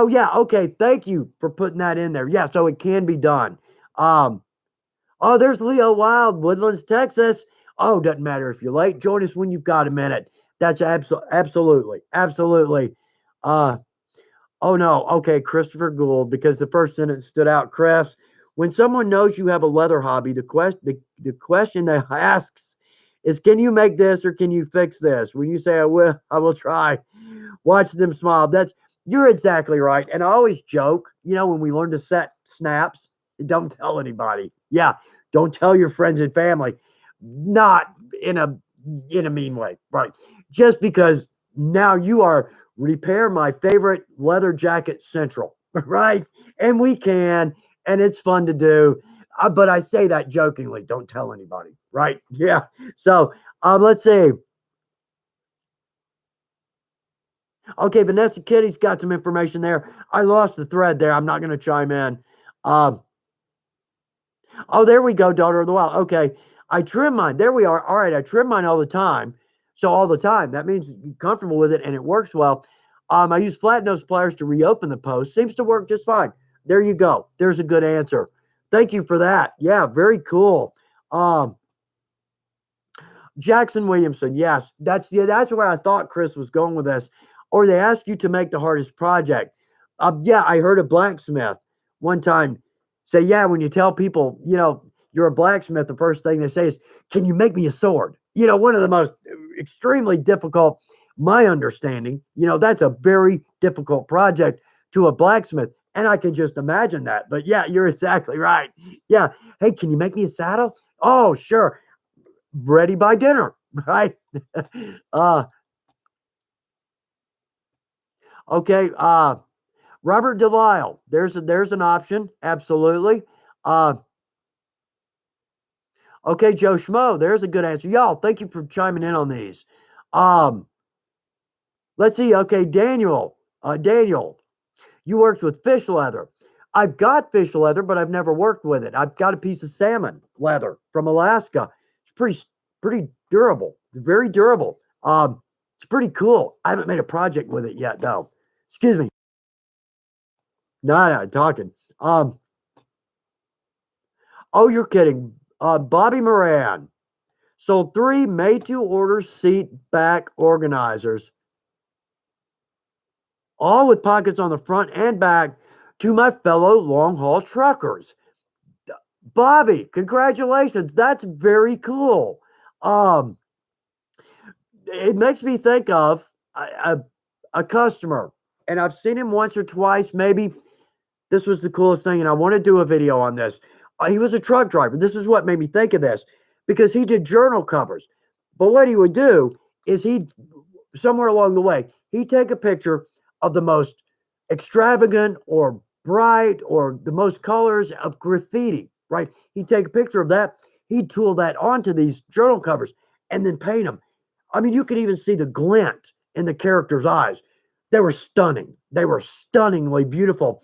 Speaker 1: yeah, okay. Thank you for putting that in there. Yeah, so it can be done. Um, oh, there's Leo Wild, Woodlands, Texas. Oh, doesn't matter if you're late. Join us when you've got a minute. That's absolutely, absolutely. Uh, oh no, okay, Christopher Gould, because the first sentence stood out. Chris, when someone knows you have a leather hobby, the question they asks is, can you make this or can you fix this? When you say I will try. Watch them smile. You're exactly right. And I always joke, when we learn to set snaps, don't tell anybody. Yeah, don't tell your friends and family. Not in a mean way, right? Just because now you are repair my favorite leather jacket central, right? And we can, and it's fun to do. But I say that jokingly. Don't tell anybody, right? Yeah. So let's see. Okay, Vanessa Kitty's got some information there. I lost the thread there. I'm not going to chime in. Um, oh, there we go, Daughter of the Wild. Okay, I trim mine. There we are. All right, I trim mine all the time. So all the time, that means you're comfortable with it and it works well. I use flat nose pliers to reopen the post. Seems to work just fine. There you go. There's a good answer. Thank you for that. Yeah, very cool. Um, Jackson Williamson, yes, that's where I thought Chris was going with this. Or they ask you to make the hardest project. Yeah, I heard a blacksmith one time say, yeah, when you tell people, you're a blacksmith, the first thing they say is, can you make me a sword? One of the most extremely difficult, my understanding, that's a very difficult project to a blacksmith. And I can just imagine that. But yeah, you're exactly right. Yeah. Hey, can you make me a saddle? Oh, sure, ready by dinner, right? uh, okay. Robert Delisle, there's an option, absolutely. Uh, okay, Joe Schmo, there's a good answer. Y'all, thank you for chiming in on these. Um, let's see. Okay, Daniel, you worked with fish leather. I've got fish leather, but I've never worked with it. I've got a piece of salmon leather from Alaska. It's pretty durable, very durable. It's pretty cool. I haven't made a project with it yet, though. Excuse me. No, talking. Oh, you're kidding. Bobby Moran sold 3 made-to-order seat back organizers, all with pockets on the front and back, to my fellow long-haul truckers. Bobby, congratulations. That's very cool. Um, it makes me think of a customer, and I've seen him once or twice, maybe. This was the coolest thing, and I want to do a video on this. He was a truck driver. This is what made me think of this, because he did journal covers. But what he would do is somewhere along the way, he'd take a picture of the most extravagant or bright or the most colors of graffiti, right? He'd take a picture of that. He'd tool that onto these journal covers and then paint them. I mean, you could even see the glint in the character's eyes. They were stunning. They were stunningly beautiful.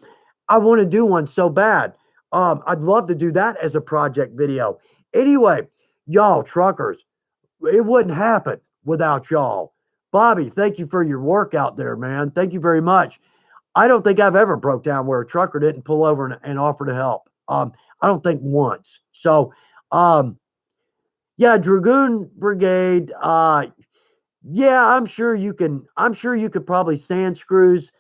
Speaker 1: I want to do one so bad. I'd love to do that as a project video. Anyway, y'all truckers, it wouldn't happen without y'all. Bobby, thank you for your work out there, man. Thank you very much. I don't think I've ever broke down where a trucker didn't pull over and offer to help. I don't think once. So, yeah, Dragoon Brigade. Yeah, I'm sure you could probably sand screws,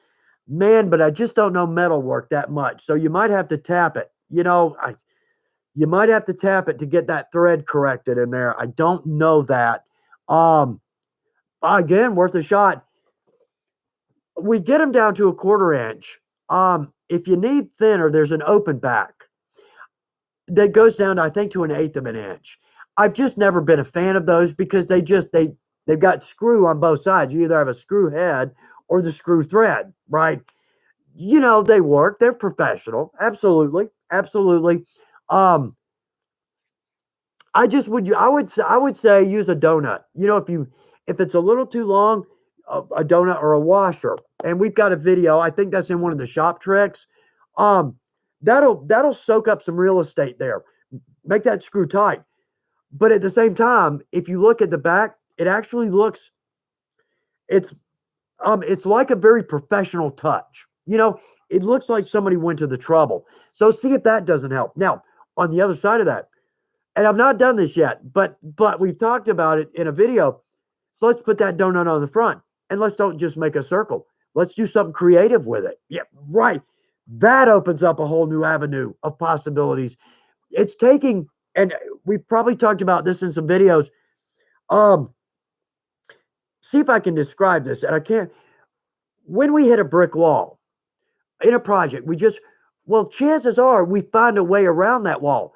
Speaker 1: man, but I just don't know metal work that much. So you might have to tap it. You might have to tap it to get that thread corrected in there. I don't know that. Um, Again, worth a shot. We get them down to a 1/4 inch. If you need thinner, there's an open back that goes down, I think, to 1/8 of an inch. I've just never been a fan of those because they've got screw on both sides. You either have a screw head or the screw thread, right? They work. They're professional. Absolutely, absolutely. Um, I would say use a donut. If it's a little too long, a donut or a washer. And we've got a video. I think that's in one of the shop tricks. Um, that'll soak up some real estate there. Make that screw tight. But at the same time, if you look at the back, it actually looks it's it's like a very professional touch. It looks like somebody went to the trouble. So see if that doesn't help. Now, on the other side of that, and I've not done this yet, but we've talked about it in a video. So let's put that donut on the front and let's don't just make a circle. Let's do something creative with it. Yeah, right. That opens up a whole new avenue of possibilities. It's taking, and we've probably talked about this in some videos. Um, See if I can describe this, and I can't. When we hit a brick wall in a project, well, chances are we find a way around that wall.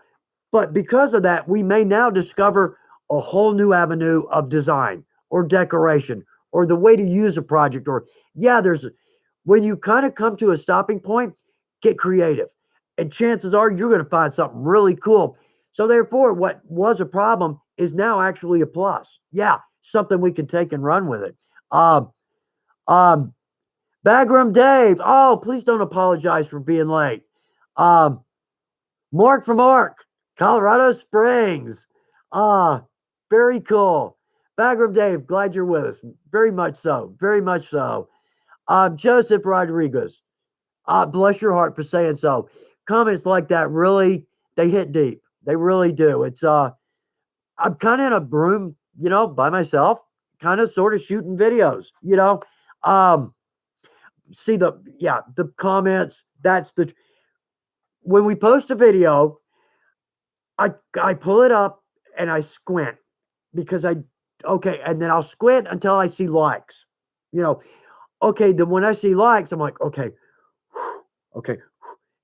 Speaker 1: But because of that, we may now discover a whole new avenue of design or decoration or the way to use a project. Or, yeah, when you kind of come to a stopping point, get creative. And chances are you're going to find something really cool. So, therefore, what was a problem is now actually a plus. Yeah, something we can take and run with it. Um, um, Bagram Dave. Oh, please don't apologize for being late. Um, Mark from Mark, Colorado Springs. Ah, very cool. Bagram Dave, glad you're with us. Very much so. Very much so. Joseph Rodriguez. Bless your heart for saying so. Comments like that really, they hit deep. They really do. I'm kind of in a room, by myself, kind of sort of shooting videos. Um, See the comments. When we post a video, I pull it up and I squint because okay, and then I'll squint until I see likes. You know, okay, then when I see likes, I'm like, okay, okay.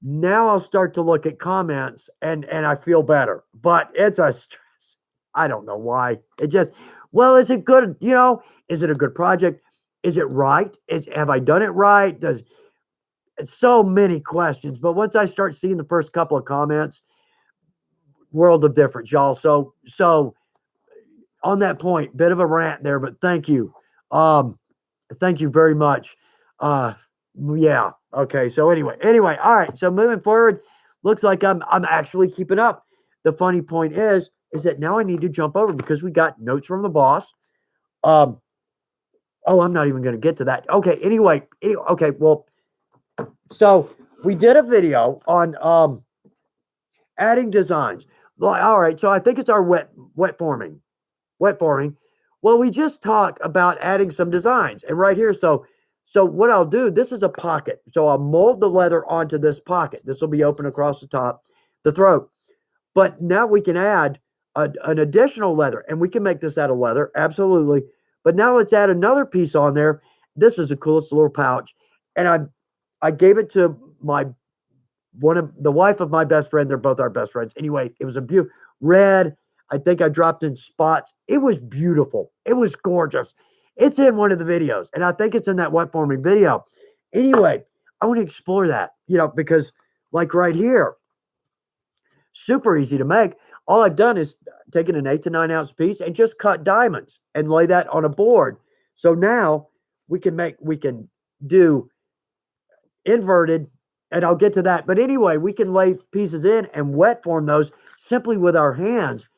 Speaker 1: Now I'll start to look at comments and I feel better. But it's a stress. I don't know why. Well, is it good? Is it a good project? Is it right? Have I done it right? Does So many questions. But once I start seeing the first couple of comments, world of difference, y'all. So on that point, bit of a rant there, but thank you. Thank you very much. Uh, yeah. Okay. So anyway, all right. So moving forward, looks like I'm actually keeping up. The funny point is that now I need to jump over because we got notes from the boss. Um, oh, I'm not even going to get to that. Okay. Okay. Well, so we did a video on adding designs. Well, all right. So I think it's our wet forming. Wet forming. Well, we just talked about adding some designs, and right here, so what I'll do, this is a pocket. So I'll mold the leather onto this pocket. This will be open across the top, the throat. But now we can add an additional leather, and we can make this out of leather, absolutely. But now let's add another piece on there. This is the coolest little pouch, and I gave it to one of the wife of my best friend. They're both our best friends. Anyway, it was a beautiful red. I think I dropped in spots. It was beautiful. It was gorgeous. It's in one of the videos, and I think it's in that wet forming video. Anyway, I want to explore that, because like right here, super easy to make. All I've done is taken an 8 to 9 ounce piece and just cut diamonds and lay that on a board. So now we can do inverted, and I'll get to that. But anyway, we can lay pieces in and wet form those simply with our hands.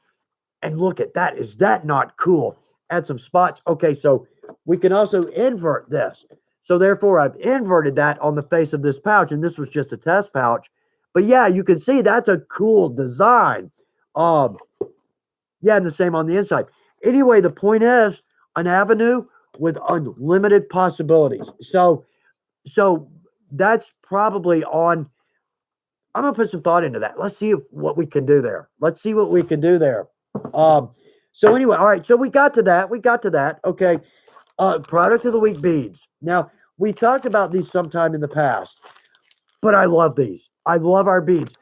Speaker 1: And look at that. Is that not cool? Add some spots. Okay, so we can also invert this. So therefore, I've inverted that on the face of this pouch, and this was just a test pouch. But yeah, you can see that's a cool design. Yeah, and the same on the inside. Anyway, the point is, an avenue with unlimited possibilities. So that's probably on. I'm gonna put some thought into that. Let's see what we can do there. Let's see what we can do there. Um, so anyway, all right. So we got to that. We got to that. Okay. Product of the week beads. Now we talked about these sometime in the past, but I love these. I love our beads.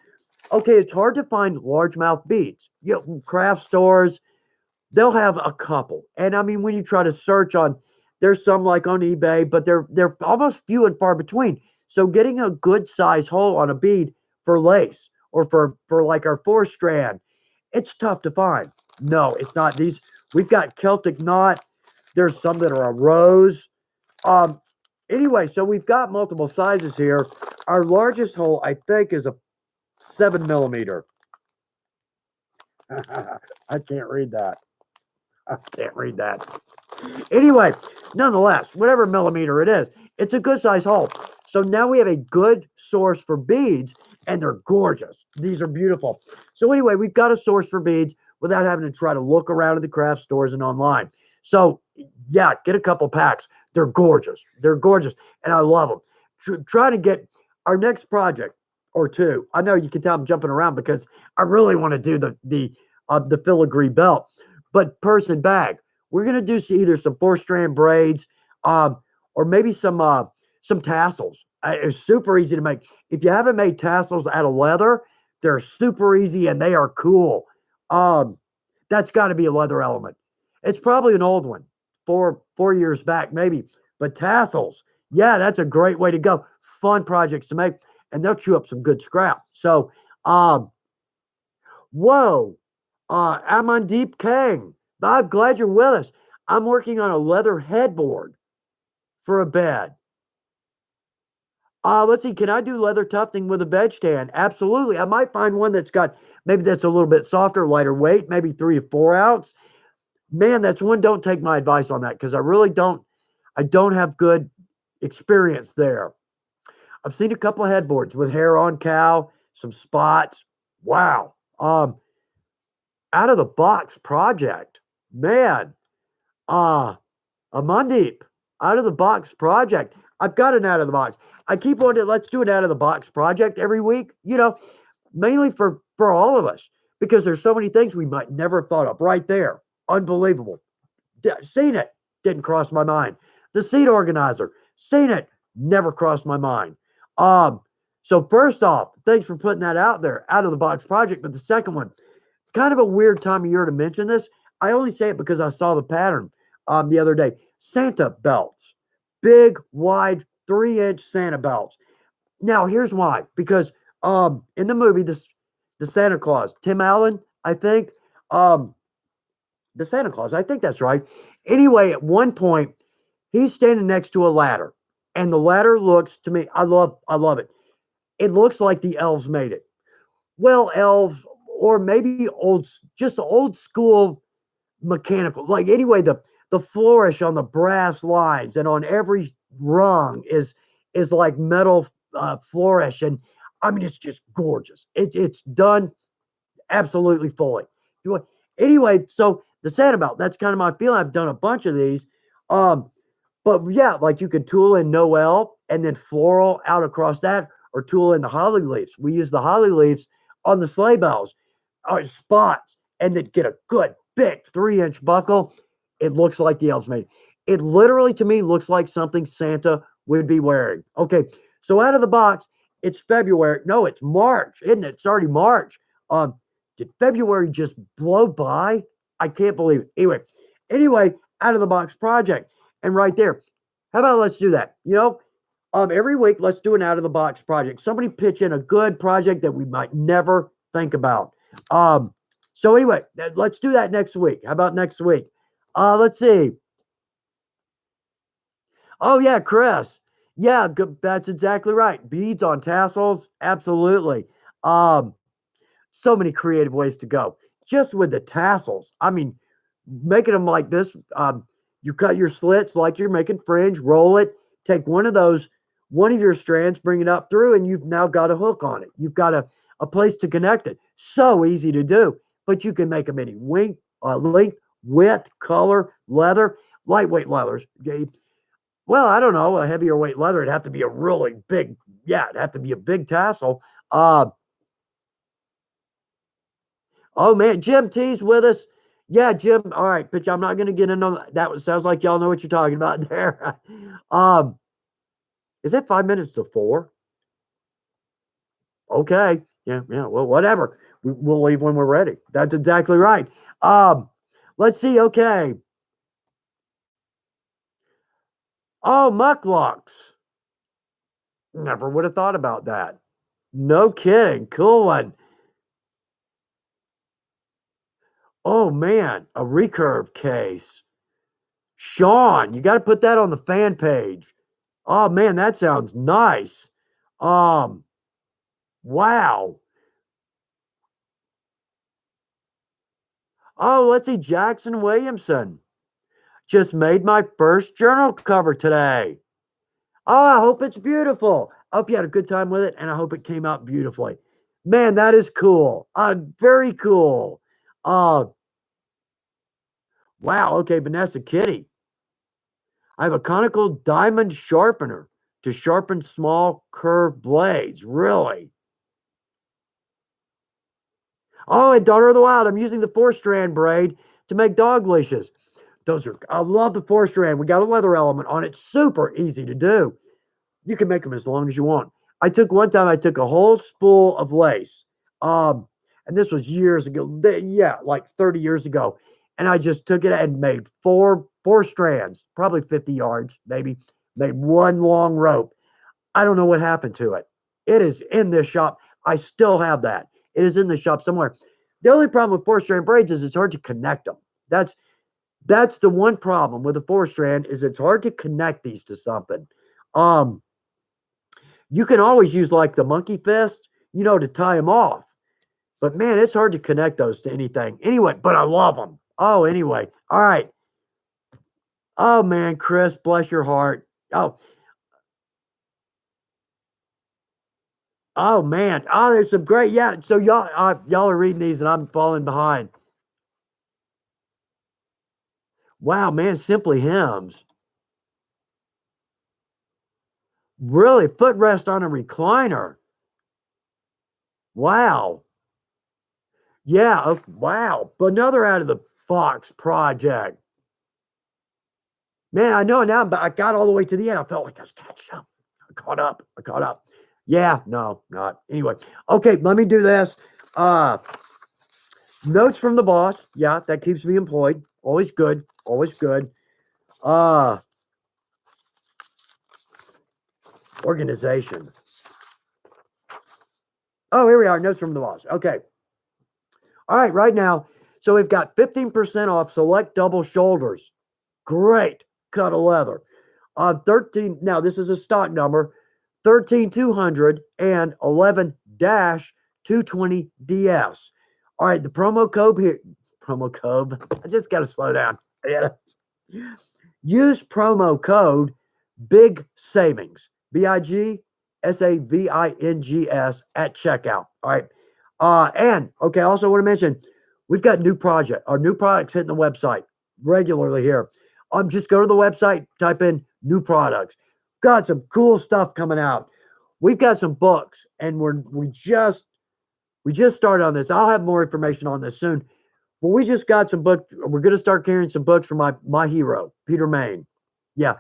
Speaker 1: Okay, it's hard to find largemouth beads. Craft stores, they'll have a couple. And I mean, when you try to search on, there's some like on eBay, but they're almost few and far between. So getting a good size hole on a bead for lace or for like our 4 strand, it's tough to find. No, it's not. These we've got Celtic knot. There's some that are a rose. Um, anyway, so we've got multiple sizes here. Our largest hole, I think, is a 7 millimeter. I can't read that. I can't read that. Anyway, nonetheless, whatever millimeter it is, it's a good size hole. So now we have a good source for beads, and they're gorgeous. These are beautiful. So anyway, we've got a source for beads without having to try to look around at the craft stores and online. So yeah, get a couple packs. They're gorgeous. They're gorgeous, and I love them. Try to get our next project or two. I know you can tell I'm jumping around because I really want to do the filigree belt, but purse and bag. We're gonna do either some 4 strand braids, or maybe some tassels. It's super easy to make. If you haven't made tassels out of leather, they're super easy and they are cool. Um, that's got to be a leather element. It's probably an old one, 4 years back maybe. But tassels, yeah, that's a great way to go. Fun projects to make, and they'll chew up some good scrap. So, um, whoa, I'm on Deep King. I'm glad you're with us. I'm working on a leather headboard for a bed. Let's see. Can I do leather tufting with a bed stand? Absolutely. I might find one maybe that's a little bit softer, lighter weight, maybe 3 to 4 ounce. Man, that's one. Don't take my advice on that because I really don't. I don't have good experience there. I've seen a couple of headboards with hair on cow, some spots. Wow. Out of the box project, man. Uh, a Mandeep, out of the box project. I've got an out of the box. I keep wanting, let's do an out of the box project every week, mainly for all of us, because there's so many things we might never have thought of right there. Unbelievable. Seen it, didn't cross my mind. The seat organizer, seen it, never crossed my mind. Um, so first off, thanks for putting that out there, out of the box project. But the second one, it's kind of a weird time of year to mention this. I only say it because I saw the pattern the other day. Santa belts, big, wide, 3-inch Santa belts. Now, here's why. Because in the movie, the Santa Claus, Tim Allen, I think, um, the Santa Claus, I think that's right. Anyway, at one point, he's standing next to a ladder, and the ladder looks to me, I love it. It looks like the elves made it. Well, elves, or maybe just old school mechanical. Like anyway, the flourish on the brass lines and on every rung is like metal flourish, and I mean it's just gorgeous. It's done absolutely fully. Anyway, so the Santa belt, that's kind of my feeling. I've done a bunch of these. Um, but yeah, like you could tool in Noel and then floral out across that, or tool in the holly leaves. We use the holly leaves on the sleigh bells, spots, and then get a good big 3-inch buckle. It looks like the elves made it. It literally to me looks like something Santa would be wearing. Okay, so out of the box, it's February. No, it's March, isn't it? It's already March. Um, did February just blow by? I can't believe it. Anyway, out of the box project. And right there, how about let's do that? Every week, let's do an out of the box project. Somebody pitch in a good project that we might never think about. So anyway, let's do that next week. How about next week? Let's see. Oh yeah, Chris. Yeah, that's exactly right. Beads on tassels, absolutely. Um, so many creative ways to go. Just with the tassels. I mean, making them like this. You cut your slits like you're making fringe, roll it, take one of your strands, bring it up through, and you've now got a hook on it. You've got a place to connect it. So easy to do, but you can make them any length, width, color, leather. lightweight leathers. Well, I don't know, a heavier weight leather, it'd have to be a really big, yeah, it'd have to be a big tassel. Oh man, Jim T's with us. Yeah, Jim. All right, pitch. I'm not going to get into that. Sounds like y'all know what you're talking about there. um, is it 5 minutes to 4? Okay. Yeah, yeah. Well, whatever. We'll leave when we're ready. That's exactly right. Let's see. Okay. Oh, mucklocks. Never would have thought about that. No kidding. Cool one. Oh man, a recurve case. Sean, you got to put that on the fan page. Oh man, that sounds nice. Um, wow. Oh, let's see, Jackson Williamson. Just made my first journal cover today. Oh, I hope it's beautiful. I hope you had a good time with it, and I hope it came out beautifully. Man, that is cool. Very cool. Uh, wow. Okay, Vanessa Kitty. I have a conical diamond sharpener to sharpen small curved blades. Really? Oh, and Daughter of the Wild, I'm using the 4-strand braid to make dog leashes. Those are, I love the 4-strand. We got a leather element on it. Super easy to do. You can make them as long as you want. One time I took a whole spool of lace. And this was years ago. Yeah, like 30 years ago. And I just took it and made four strands, probably 50 yards, maybe. Made one long rope. I don't know what happened to it. It is in this shop. I still have that. It is in the shop somewhere. The only problem with 4-strand braids is it's hard to connect them. That's the one problem with a 4-strand is it's hard to connect these to something. You can always use like the monkey fist, to tie them off. But man, it's hard to connect those to anything. Anyway, but I love them. Oh, anyway. All right. Oh man, Chris, bless your heart. Oh man. Oh, there's some great. Yeah. So y'all are reading these and I'm falling behind. Wow, man, Simply Hymns. Really? Footrest on a recliner. Wow. Yeah. Wow. Another out of the box project. Man, I know now, but I got all the way to the end. I felt like I was catching up. I caught up. Yeah, no, not. Anyway, okay, let me do this. Notes from the boss. Yeah, that keeps me employed. Always good. Always good. Organization. Oh, here we are. Notes from the boss. Okay. All right, right now. So we've got 15% off select double shoulders. Great cut of leather. 13. Now, this is a stock number 13200 and 11-220DS. All right, the promo code here. Promo code. I just got to slow down. Use promo code Big Savings. BIGSAVINGS at checkout. All right. And okay, I also want to mention we've got new products hitting the website regularly here. Just go to the website, type in new products. Got some cool stuff coming out. We've got some books, and we just started on this. I'll have more information on this soon. But we just got some books. We're going to start carrying some books from my hero, Peter Main. Yeah,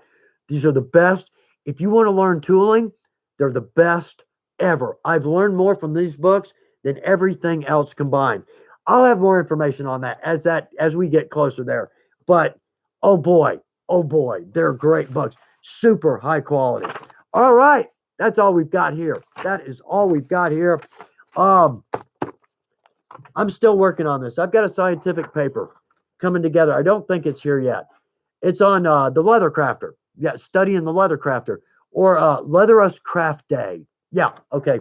Speaker 1: these are the best. If you want to learn tooling, they're the best ever. I've learned more from these books than everything else combined. I'll have more information on that as we get closer there. But oh boy, they're great books. Super high quality. All right, that's all we've got here. That is all we've got here. I'm still working on this. I've got a scientific paper coming together. I don't think it's here yet. It's on the Leather Crafter. Yeah, studying the Leather Crafter or Leatherus Craft Day. Yeah, okay.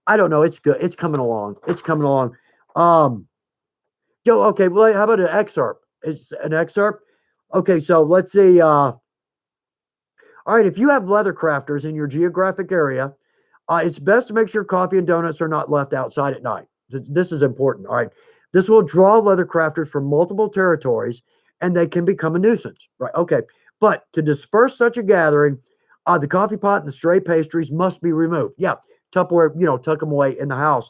Speaker 1: I don't know. It's good. It's coming along. Okay. Well, how about an excerpt? It's an excerpt. Okay, so let's see. All right, if you have leather crafters in your geographic area, it's best to make sure coffee and donuts are not left outside at night. This is important. All right. This will draw leather crafters from multiple territories and they can become a nuisance, right? Okay. But to disperse such a gathering, the coffee pot and the stray pastries must be removed. Yeah. Tupperware, tuck them away in the house.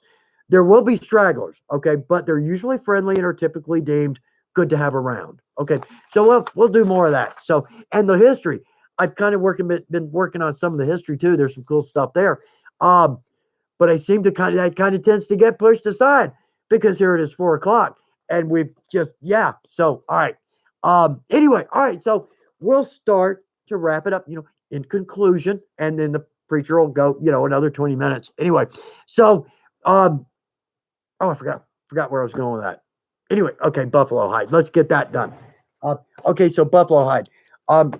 Speaker 1: There will be stragglers, okay, but they're usually friendly and are typically deemed good to have around. Okay. So we'll do more of that. So, and the history, I've kind of been working on some of the history too. There's some cool stuff there. But I seem to that kind of tends to get pushed aside because here it is 4 o'clock and we've just, yeah. So, all right. Anyway, all right. So we'll start to wrap it up, in conclusion, and then the preacher will go, another 20 minutes. Anyway, so, oh, I forgot where I was going with that. Anyway, okay, buffalo hide. Let's get that done. Okay, so buffalo hide.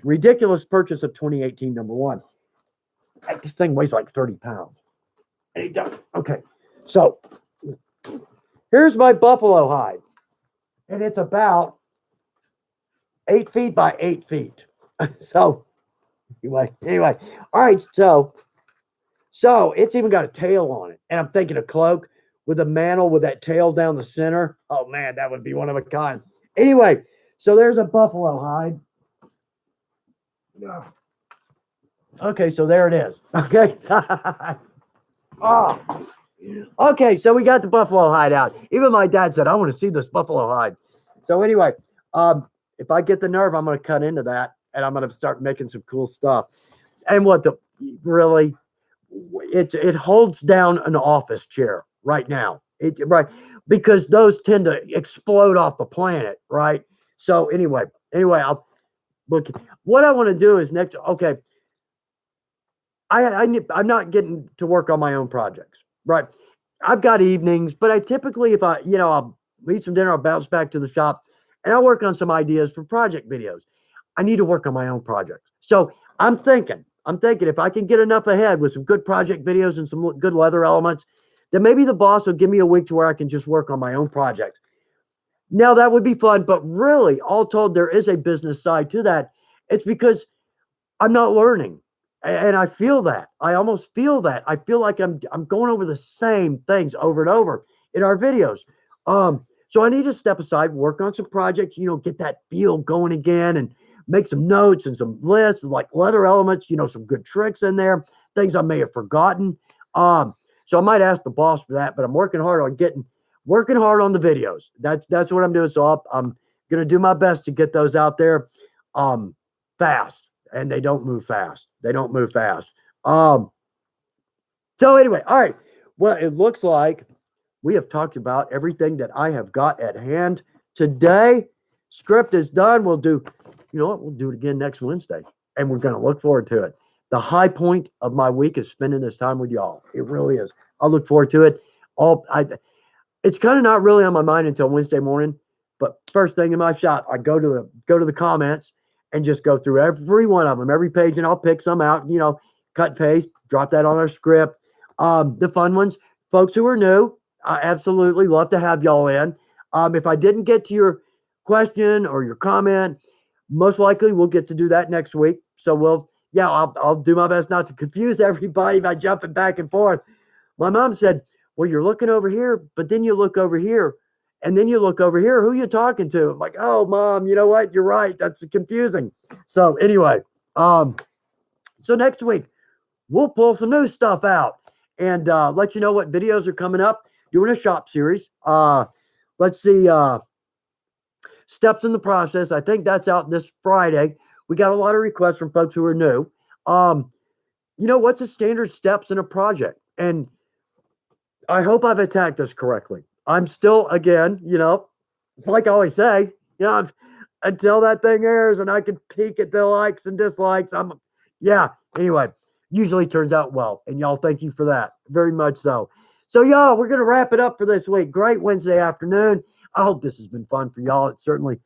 Speaker 1: Ridiculous purchase of 2018, number one. This thing weighs like 30 pounds. And it does. Okay, so here's my buffalo hide. And it's about 8 feet by 8 feet. So, anyway. All right, so it's even got a tail on it. And I'm thinking a cloak with a mantle with that tail down the center. Oh, man, that would be one of a kind. Anyway, so there's a buffalo hide. Okay, so there it is. Okay. Oh. Okay, so we got the buffalo hide out. Even my dad said, I want to see this buffalo hide. So anyway, if I get the nerve, I'm going to cut into that, and I'm going to start making some cool stuff. And it holds down an office chair right now. Right, because those tend to explode off the planet, right? So anyway, I'll look. What I want to do is next. Okay, I'm not getting to work on my own projects, right? I've got evenings, but I typically, if I'll eat some dinner, I'll bounce back to the shop, and I'll work on some ideas for project videos. I need to work on my own projects. So I'm thinking if I can get enough ahead with some good project videos and some good leather elements, then maybe the boss will give me a week to where I can just work on my own projects. Now that would be fun, but really, all told, there is a business side to that. It's because I'm not learning. And I feel that. I almost feel that. I feel like I'm going over the same things over and over in our videos. So I need to step aside, work on some projects, get that feel going again and make some notes and some lists like leather elements, some good tricks in there, things I may have forgotten. So I might ask the boss for that, but I'm working hard on the videos. That's what I'm doing. So I'm going to do my best to get those out there fast. And they don't move fast. So anyway, all right. Well, it looks like we have talked about everything that I have got at hand today. Script is done. We'll do it again next Wednesday. And we're going to look forward to it. The high point of my week is spending this time with y'all. It really is. I'll look forward to it. It's kind of not really on my mind until Wednesday morning. But first thing in my shop, I go to the comments and just go through every one of them, every page, and I'll pick some out, cut, paste, drop that on our script. The fun ones, folks who are new, I absolutely love to have y'all in. If I didn't get to your question or your comment, most likely we'll get to do that next week. So I'll do my best not to confuse everybody by jumping back and forth. My mom said, well, you're looking over here, but then you look over here. And then you look over here, who you talking to? I'm like, oh, Mom, you know what? You're right. That's confusing. So anyway, so next week, we'll pull some new stuff out and let you know what videos are coming up. Doing a shop series. Let's see. Steps in the process. I think that's out this Friday. We got a lot of requests from folks who are new. What's the standard steps in a project? And I hope I've attacked this correctly. I'm still, again, it's like I always say, until that thing airs and I can peek at the likes and dislikes, anyway, usually turns out well. And y'all, thank you for that. Very much so. So, y'all, we're going to wrap it up for this week. Great Wednesday afternoon. I hope this has been fun for y'all. It certainly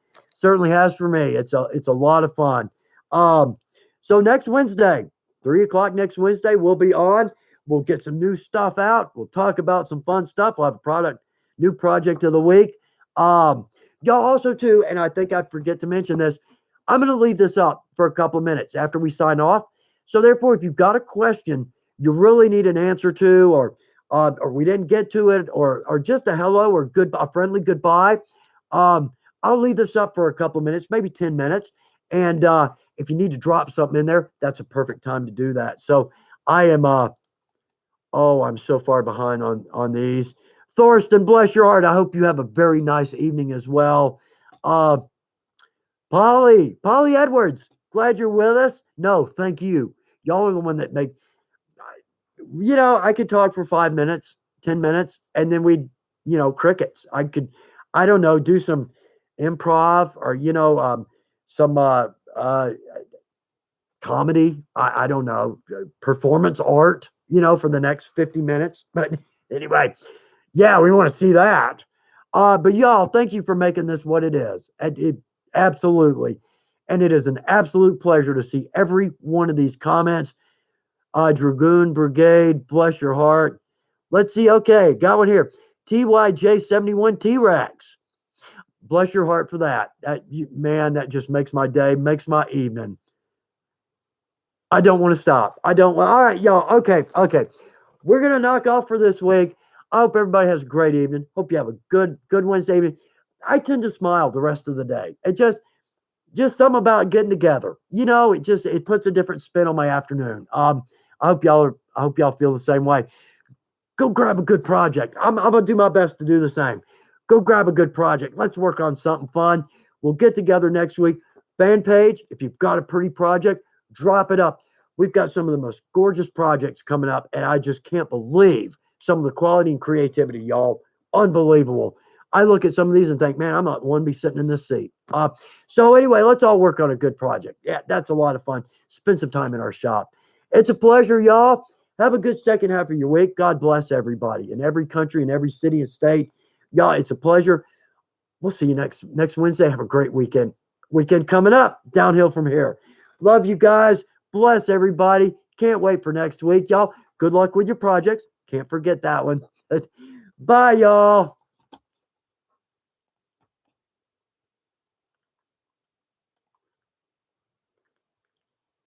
Speaker 1: has for me. It's a lot of fun. So next Wednesday, 3:00 next Wednesday, we'll be on. We'll get some new stuff out. We'll talk about some fun stuff. We'll have a new project of the week. Y'all also too, and I think I forget to mention this, I'm going to leave this up for a couple of minutes after we sign off. So therefore, if you've got a question you really need an answer to, or we didn't get to it, or just a hello or a friendly goodbye, I'm I'll leave this up for a couple of minutes, maybe 10 minutes. And if you need to drop something in there, that's a perfect time to do that. So I am, oh, I'm so far behind on these. Thorsten, bless your heart. I hope you have a very nice evening as well. Polly Edwards, glad you're with us. No, thank you. Y'all are the one that make, I could talk for 5 minutes, 10 minutes, and then we'd, crickets. I don't know, do some improv or, some comedy. I don't know, performance art, for the next 50 minutes. But anyway, yeah, we want to see that. But y'all, thank you for making this what it is. Absolutely. And it is an absolute pleasure to see every one of these comments. Dragoon Brigade, bless your heart. Let's see. Okay, got one here. TYJ71 T-Rex. Bless your heart for that. Man, that just makes my day, makes my evening. I don't want to stop. All right, y'all. Okay. We're going to knock off for this week. I hope everybody has a great evening. Hope you have a good Wednesday evening. I tend to smile the rest of the day. It just something about getting together. It puts a different spin on my afternoon. I hope y'all feel the same way. Go grab a good project. I'm going to do my best to do the same. Go grab a good project. Let's work on something fun. We'll get together next week. Fan page, if you've got a pretty project, drop it up. We've got some of the most gorgeous projects coming up, and I just can't believe some of the quality and creativity, y'all. Unbelievable. I look at some of these and think, man, I'm not one to be sitting in this seat. So anyway, let's all work on a good project. Yeah, that's a lot of fun. Spend some time in our shop. It's a pleasure, y'all. Have a good second half of your week. God bless everybody in every country, in every city and state. Y'all, it's a pleasure. We'll see you next Wednesday. Have a great weekend. Weekend coming up. Downhill from here. Love you guys. Bless everybody. Can't wait for next week, y'all. Good luck with your projects. Can't forget that one. Bye, y'all.